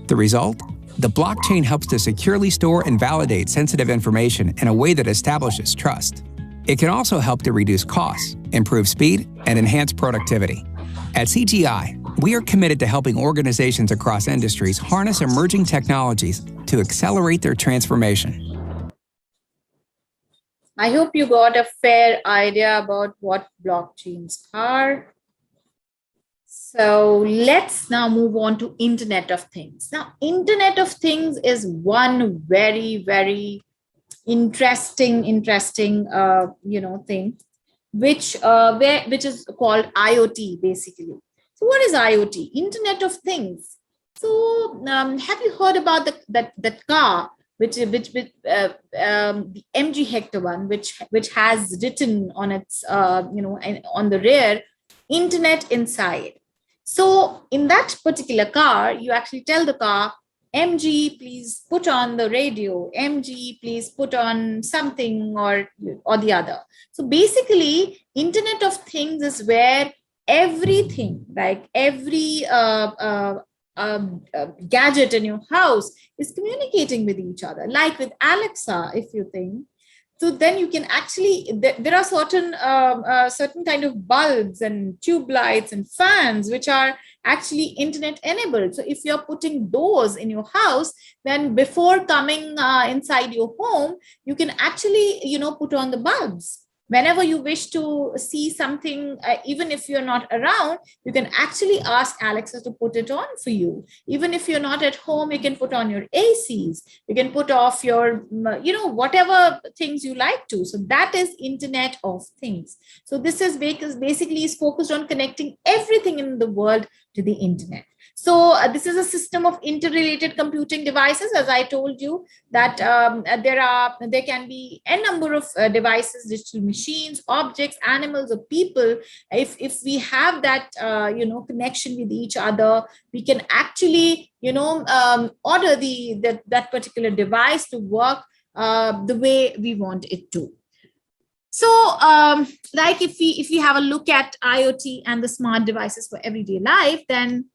The result? The blockchain helps to securely store and validate sensitive information in a way that establishes trust. It can also help to reduce costs, improve speed, and enhance productivity. At CGI, we are committed to helping organizations across industries harness emerging technologies to accelerate their transformation. I hope you got a fair idea about what blockchains are. So let's now move on to Internet of Things. Now, Internet of Things is one very, very interesting thing, which is called IoT basically. So what is IoT? Internet of Things. So have you heard about that car? The MG Hector one, which has written on its on the rear, Internet inside. So in that particular car, you actually tell the car, MG, please put on the radio. MG, please put on something or the other. So basically, Internet of Things is where everything, like every gadget in your house is communicating with each other, like with Alexa, if you think. So then you can actually, there are certain kind of bulbs and tube lights and fans which are actually internet enabled. So if you're putting those in your house, then before coming inside your home, you can actually, put on the bulbs. Whenever you wish to see something, even if you're not around, you can actually ask Alexa to put it on for you. Even if you're not at home, you can put on your ACs. You can put off your, whatever things you like to. So that is Internet of Things. So this is basically is focused on connecting everything in the world to the internet. So this is a system of interrelated computing devices. As I told you that there can be a number of devices, digital machines, objects, animals, or people. If we have that connection with each other, we can actually order that particular device to work the way we want it to. So, like if we have a look at IoT and the smart devices for everyday life, then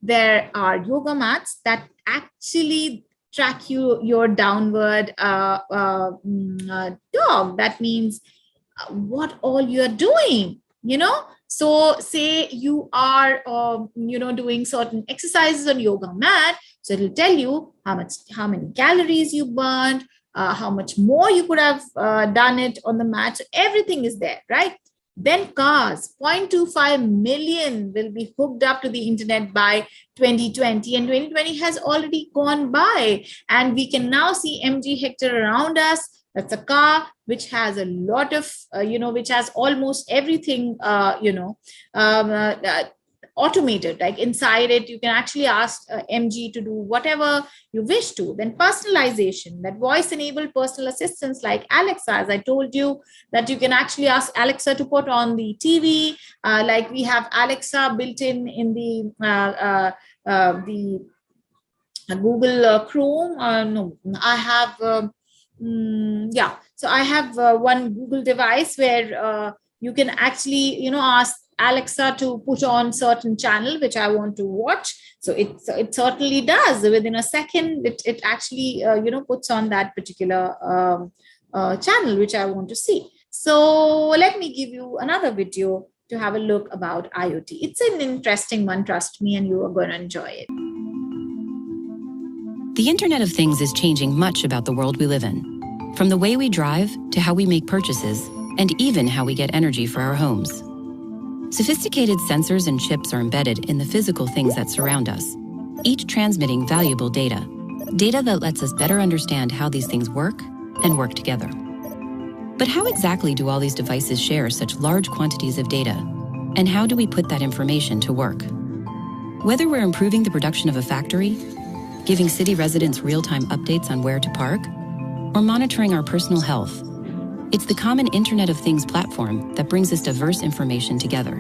there are yoga mats that actually track your downward dog. That means what all you are doing, So say you are, doing certain exercises on yoga mat. So it'll tell you how many calories you burned, how much more you could have done it on the mat. So everything is there, right? Then cars, 0.25 million will be hooked up to the internet by 2020, and 2020 has already gone by. And we can now see MG Hector around us. That's a car which has a lot of, which has almost everything, automated. Like inside it, you can actually ask MG to do whatever you wish to. Then personalization, that voice-enabled personal assistants like Alexa, as I told you, that you can actually ask Alexa to put on the TV. Like we have Alexa built in the Google Chrome. No, I have. So I have one Google device where you can actually, ask Alexa to put on certain channel which I want to watch. So it certainly does. Within a second, it actually, puts on that particular channel which I want to see. So let me give you another video to have a look about IoT. It's an interesting one, trust me, and you are going to enjoy it. The Internet of Things is changing much about the world we live in, from the way we drive to how we make purchases, and even how we get energy for our homes. Sophisticated sensors and chips are embedded in the physical things that surround us, each transmitting valuable data that lets us better understand how these things work and work together. But how exactly do all these devices share such large quantities of data, and how do we put that information to work? Whether we're improving the production of a factory, giving city residents real-time updates on where to park, or monitoring our personal health, it's the common Internet of Things platform that brings this diverse information together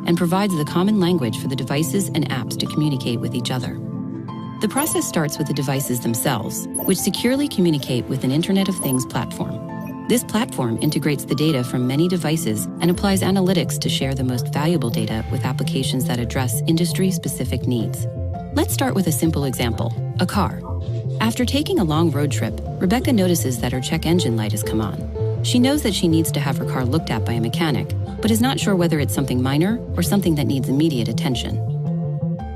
and provides the common language for the devices and apps to communicate with each other. The process starts with the devices themselves, which securely communicate with an Internet of Things platform. This platform integrates the data from many devices and applies analytics to share the most valuable data with applications that address industry-specific needs. Let's start with a simple example, a car. After taking a long road trip, Rebecca notices that her check engine light has come on. She knows that she needs to have her car looked at by a mechanic, but is not sure whether it's something minor or something that needs immediate attention.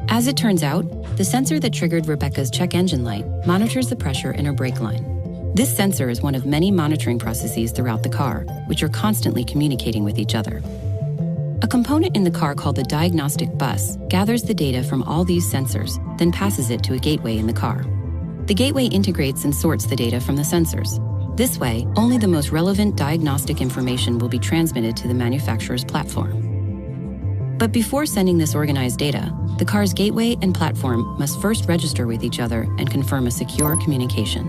As it turns out, the sensor that triggered Rebecca's check engine light monitors the pressure in her brake line. This sensor is one of many monitoring processes throughout the car, which are constantly communicating with each other. A component in the car called the diagnostic bus gathers the data from all these sensors, then passes it to a gateway in the car. The gateway integrates and sorts the data from the sensors. This way, only the most relevant diagnostic information will be transmitted to the manufacturer's platform. But before sending this organized data, the car's gateway and platform must first register with each other and confirm a secure communication.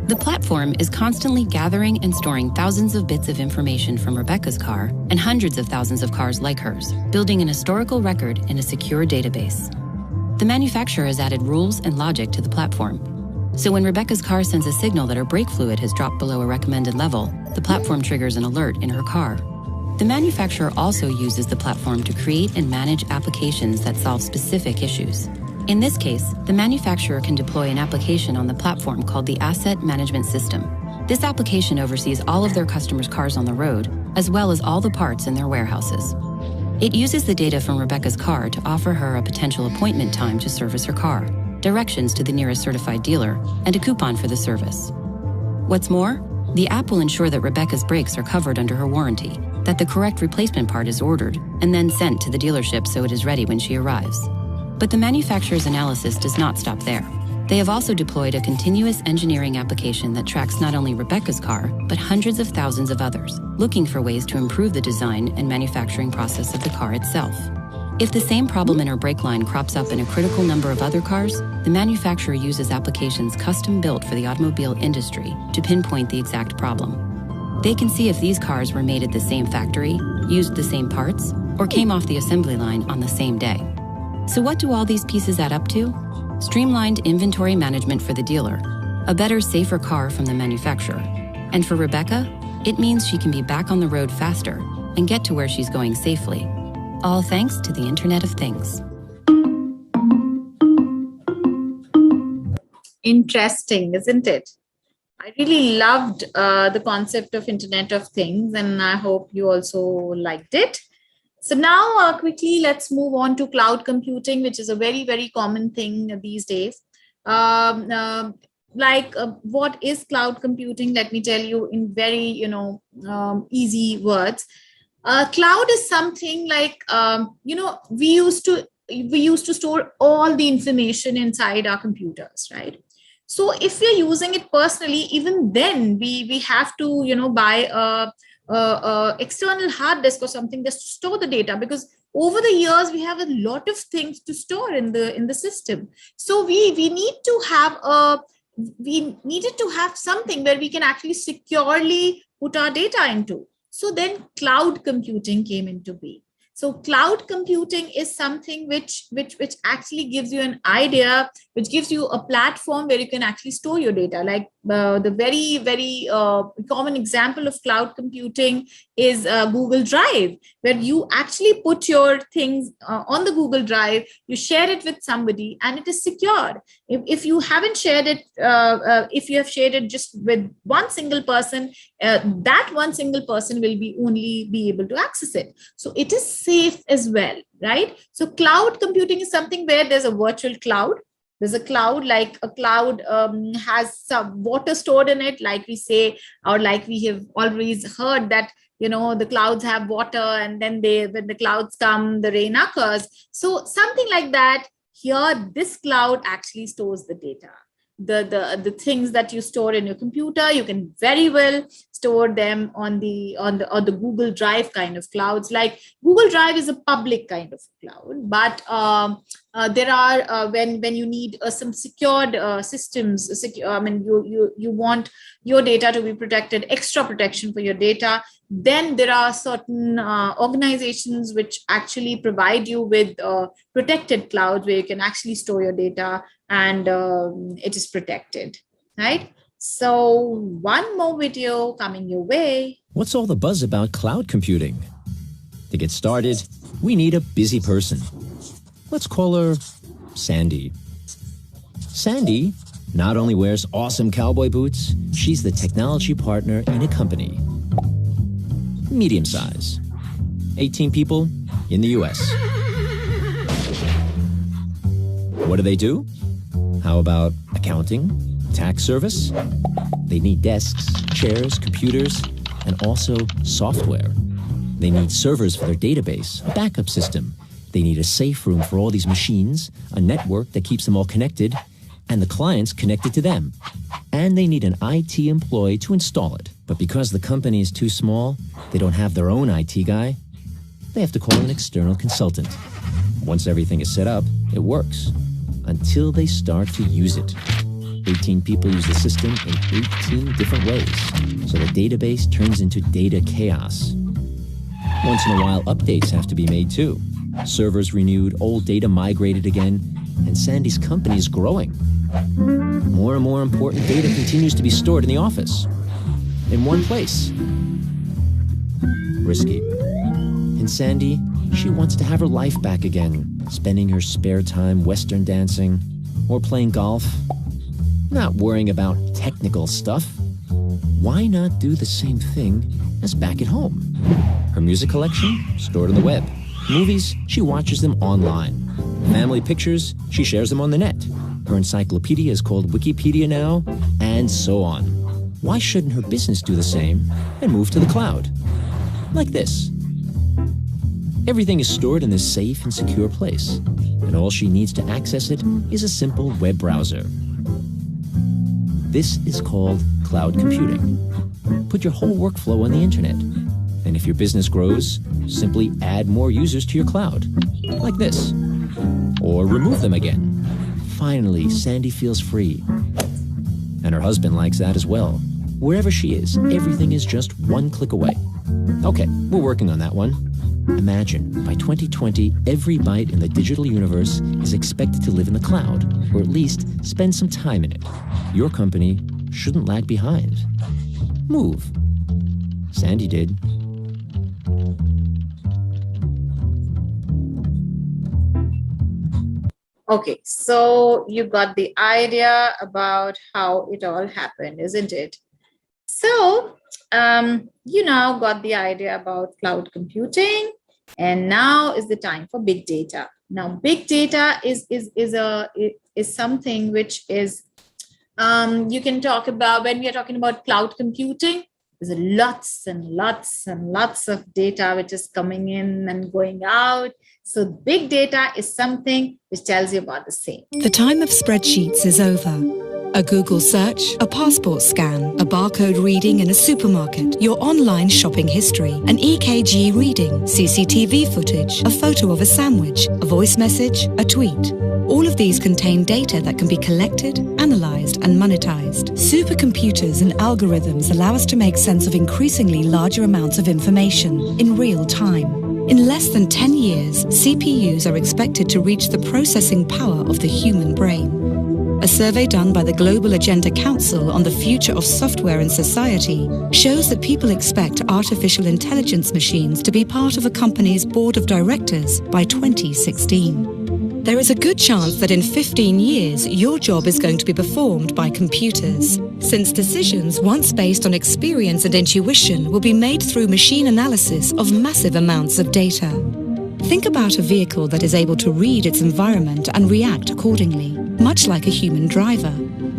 The platform is constantly gathering and storing thousands of bits of information from Rebecca's car and hundreds of thousands of cars like hers, building an historical record in a secure database. The manufacturer has added rules and logic to the platform. So when Rebecca's car sends a signal that her brake fluid has dropped below a recommended level, the platform triggers an alert in her car. The manufacturer also uses the platform to create and manage applications that solve specific issues. In this case, the manufacturer can deploy an application on the platform called the Asset Management System. This application oversees all of their customers' cars on the road, as well as all the parts in their warehouses. It uses the data from Rebecca's car to offer her a potential appointment time to service her car, directions to the nearest certified dealer, and a coupon for the service. What's more, the app will ensure that Rebecca's brakes are covered under her warranty, that the correct replacement part is ordered, and then sent to the dealership so it is ready when she arrives. But the manufacturer's analysis does not stop there. They have also deployed a continuous engineering application that tracks not only Rebecca's car, but hundreds of thousands of others, looking for ways to improve the design and manufacturing process of the car itself. If the same problem in her brake line crops up in a critical number of other cars, the manufacturer uses applications custom built for the automobile industry to pinpoint the exact problem. They can see if these cars were made at the same factory, used the same parts, or came off the assembly line on the same day. So what do all these pieces add up to? Streamlined inventory management for the dealer, a better, safer car from the manufacturer, and for Rebecca, It means she can be back on the road faster and get to where she's going safely. All thanks to the Internet of Things. Interesting, isn't it? I really loved the concept of Internet of Things, and I hope you also liked it. So now quickly, let's move on to cloud computing, which is a very, very common thing these days. What is cloud computing? Let me tell you in very, easy words. Cloud is something like, we used to store all the information inside our computers, right? So if we're using it personally, even then we have to, buy a external hard disk or something just to store the data, because over the years we have a lot of things to store in the system. So we needed to have something where we can actually securely put our data into. So then cloud computing came into being. So cloud computing is something which actually gives you an idea, which gives you a platform where you can actually store your data. Like the very, very common example of cloud computing is Google Drive, where you actually put your things on the Google Drive, you share it with somebody, and it is secured. If you haven't shared it, if you have shared it just with one single person, that one single person will only be able to access it. So it is safe as well, right? So cloud computing is something where there's a virtual cloud. There's a cloud, like a cloud has some water stored in it, like we say, or like we have always heard that, the clouds have water, and then when the clouds come, the rain occurs. So something like that. Here, this cloud actually stores the data. The things that you store in your computer, you can very well store them on the Google Drive kind of clouds. Like Google Drive is a public kind of cloud, but there are when you need some secured systems. You want your data to be protected, extra protection for your data. Then there are certain organizations which actually provide you with protected clouds where you can actually store your data and it is protected, right? So one more video coming your way. What's all the buzz about cloud computing? To get started, we need a busy person. Let's call her Sandy. Sandy not only wears awesome cowboy boots, she's the technology partner in a company. Medium size. 18 people in the US. What do? How about accounting, tax service? They need desks, chairs, computers, and also software. They need servers for their database, a backup system. They need a safe room for all these machines, a network that keeps them all connected, and the clients connected to them. And they need an IT employee to install it. But because the company is too small, they don't have their own IT guy. They have to call an external consultant. Once everything is set up, it works. Until they start to use it. 18 people use the system in 18 different ways. So the database turns into data chaos. Once in a while, updates have to be made too. Servers renewed, old data migrated again, and Sandy's company is growing. More and more important data continues to be stored in the office. In one place. Risky. And Sandy, she wants to have her life back again, spending her spare time Western dancing or playing golf. Not worrying about technical stuff. Why not do the same thing as back at home? Her music collection, stored on the web. Movies, she watches them online. Family pictures, she shares them on the net. Her encyclopedia is called Wikipedia now, and so on. Why shouldn't her business do the same and move to the cloud? Like this. Everything is stored in this safe and secure place, and all she needs to access it is a simple web browser. This is called cloud computing. Put your whole workflow on the internet, and if your business grows, simply add more users to your cloud, like this, or remove them again. Finally, Sandy feels free, and her husband likes that as well. Wherever she is, everything is just one click away. Okay, we're working on that one. Imagine, by 2020, every byte in the digital universe is expected to live in the cloud, or at least spend some time in it. Your company shouldn't lag behind. Move. Sandy did. Okay, so you got the idea about how it all happened, isn't it? So you now got the idea about cloud computing, and now is the time for big data. Now, big data is something which is you can talk about when we are talking about cloud computing. There's lots and lots and lots of data which is coming in and going out. So big data is something which tells you about the same. The time of spreadsheets is over. A Google search, a passport scan, a barcode reading in a supermarket, your online shopping history, an EKG reading, CCTV footage, a photo of a sandwich, a voice message, a tweet. All of these contain data that can be collected, analyzed, and monetized. Supercomputers and algorithms allow us to make sense of increasingly larger amounts of information in real time. In less than 10 years, CPUs are expected to reach the processing power of the human brain. A survey done by the Global Agenda Council on the Future of Software and Society shows that people expect artificial intelligence machines to be part of a company's board of directors by 2016. There is a good chance that in 15 years, your job is going to be performed by computers, since decisions once based on experience and intuition will be made through machine analysis of massive amounts of data. Think about a vehicle that is able to read its environment and react accordingly, much like a human driver,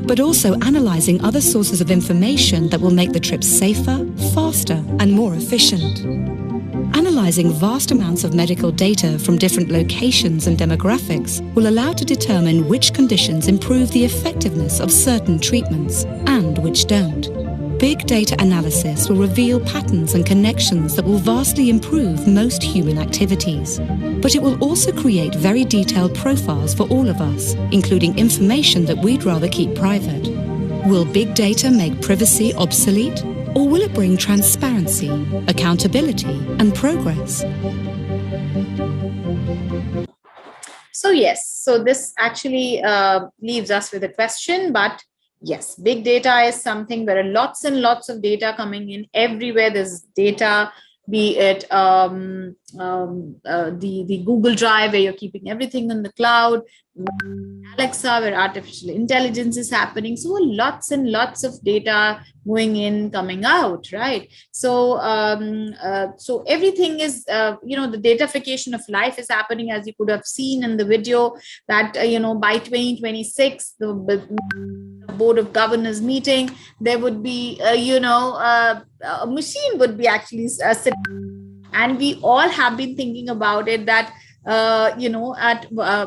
but also analyzing other sources of information that will make the trip safer, faster, and more efficient. Analyzing vast amounts of medical data from different locations and demographics will allow to determine which conditions improve the effectiveness of certain treatments and which don't. Big data analysis will reveal patterns and connections that will vastly improve most human activities. But it will also create very detailed profiles for all of us, including information that we'd rather keep private. Will big data make privacy obsolete? Or will it bring transparency, accountability, and progress? So yes, so this actually leaves us with a question, but yes, big data is something. There are lots and lots of data coming in everywhere. There's data, be it the Google Drive, where you're keeping everything in the cloud, Alexa, where artificial intelligence is happening. So lots and lots of data going in, coming out, right? So so everything is, the datafication of life is happening, as you could have seen in the video, that by 2026, the board of governors meeting, there would be a machine would be actually sitting, and we all have been thinking about it, that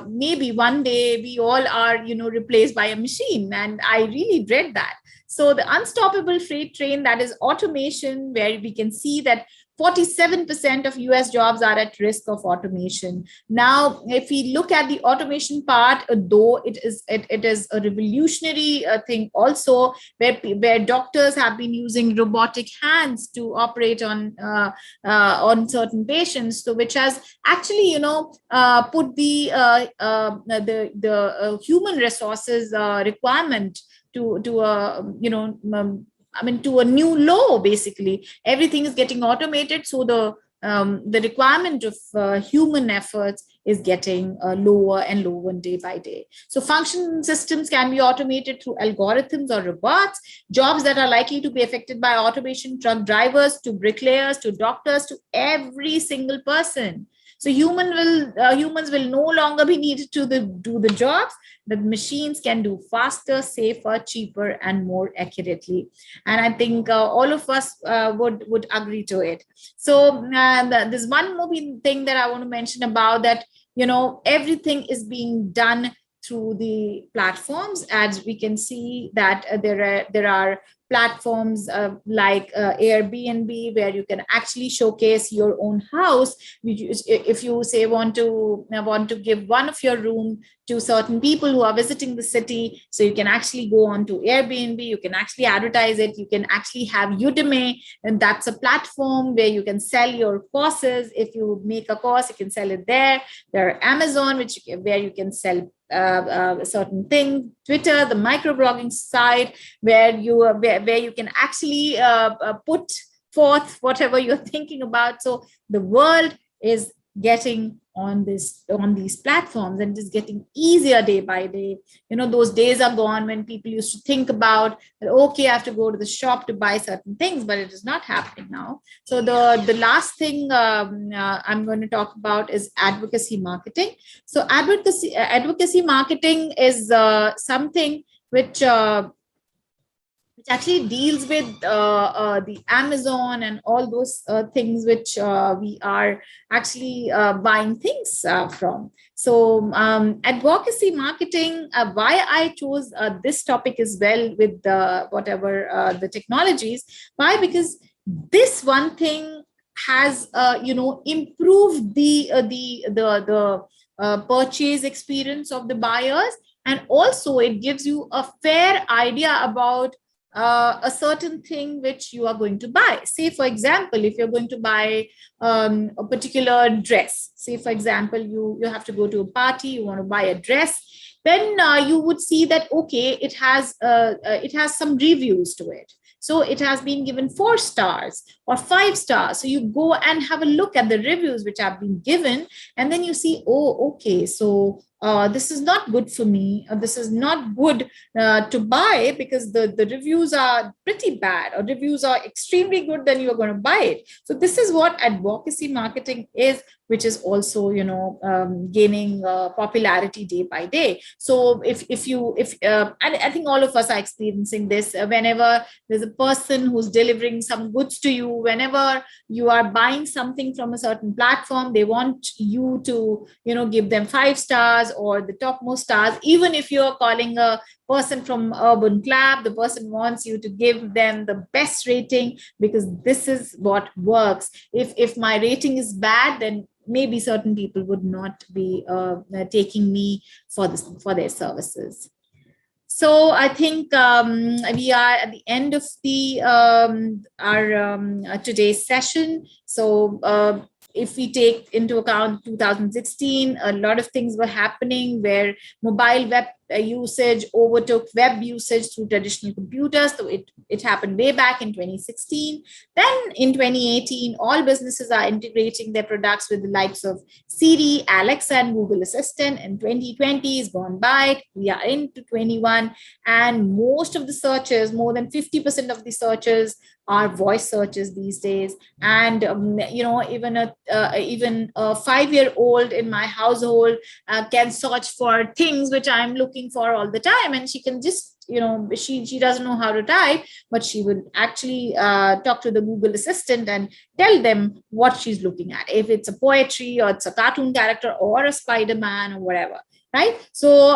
maybe one day we all are replaced by a machine, and I really dread that. So the unstoppable freight train, that is automation, where we can see that 47% of US jobs are at risk of automation. Now, if we look at the automation part, though it is a revolutionary thing also, where doctors have been using robotic hands to operate on certain patients, so which has actually put the human resources requirement to a new low. Basically, everything is getting automated, so the requirement of human efforts is getting lower and lower day by day. So function systems can be automated through algorithms or robots. Jobs that are likely to be affected by automation: truck drivers, to bricklayers, to doctors, to every single person. So humans will no longer be needed to do the jobs that machines can do faster, safer, cheaper, and more accurately. And I think all of us would agree to it. So there's one more thing that I want to mention about that. Everything is being done through the platforms, as we can see that there are platforms like Airbnb, where you can actually showcase your own house. If you say want to give one of your room to certain people who are visiting the city, so you can actually go on to Airbnb, you can actually advertise it, you can actually have Udemy, and that's a platform where you can sell your courses. If you make a course, you can sell it there. There are Amazon, where you can sell certain thing. Twitter, the microblogging site, where you can actually put fourth, whatever you're thinking about. So the world is getting on these platforms, and it is getting easier day by day. Those days are gone when people used to think about, okay, I have to go to the shop to buy certain things, but it is not happening now. So the last thing I'm going to talk about is advocacy marketing. So advocacy marketing is something which actually deals with the Amazon and all those things which we are actually buying things from. So advocacy marketing, why I chose this topic as well with whatever the technologies. Why? Because this one thing has improved the purchase experience of the buyers, and also it gives you a fair idea about a certain thing which you are going to buy. Say, for example, if you're going to buy a particular dress, say, for example, you have to go to a party, you want to buy a dress, then you would see that, okay, it has some reviews to it. So it has been given 4 stars or 5 stars. So you go and have a look at the reviews which have been given, and then you see, oh, okay, so this is not good for me. This is not good to buy because the reviews are pretty bad, or reviews are extremely good, then you are going to buy it. So this is what advocacy marketing is, which is also, gaining popularity day by day. So if I think all of us are experiencing this whenever there's a person who's delivering some goods to you, whenever you are buying something from a certain platform, they want you to, give them 5 stars or the topmost stars. Even if you're calling a person from Urban Club, the person wants you to give them the best rating, because this is what works. If my rating is bad, then maybe certain people would not be taking me for their services. So I think we are at the end of our today's session. So if we take into account 2016, a lot of things were happening where mobile web usage overtook web usage through traditional computers. So it happened way back in 2016. Then in 2018, all businesses are integrating their products with the likes of Siri, Alexa, and Google Assistant. And 2020 is gone by. We are into 21, and most of the searches, more than 50% of the searches, are voice searches these days. And even a 5-year-old in my household can search for things which I'm looking for all the time, and she can just she doesn't know how to type, but she would actually talk to the Google Assistant and tell them what she's looking at, if it's a poetry or it's a cartoon character or a Spider-Man or whatever, right? So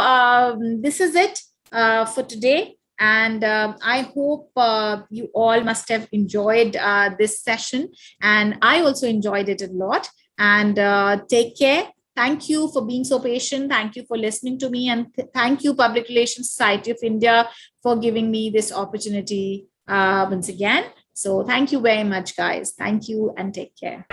this is it for today. And I hope you all must have enjoyed this session. And I also enjoyed it a lot. And take care. Thank you for being so patient. Thank you for listening to me. And thank you, Public Relations Society of India, for giving me this opportunity once again. So thank you very much, guys. Thank you and take care.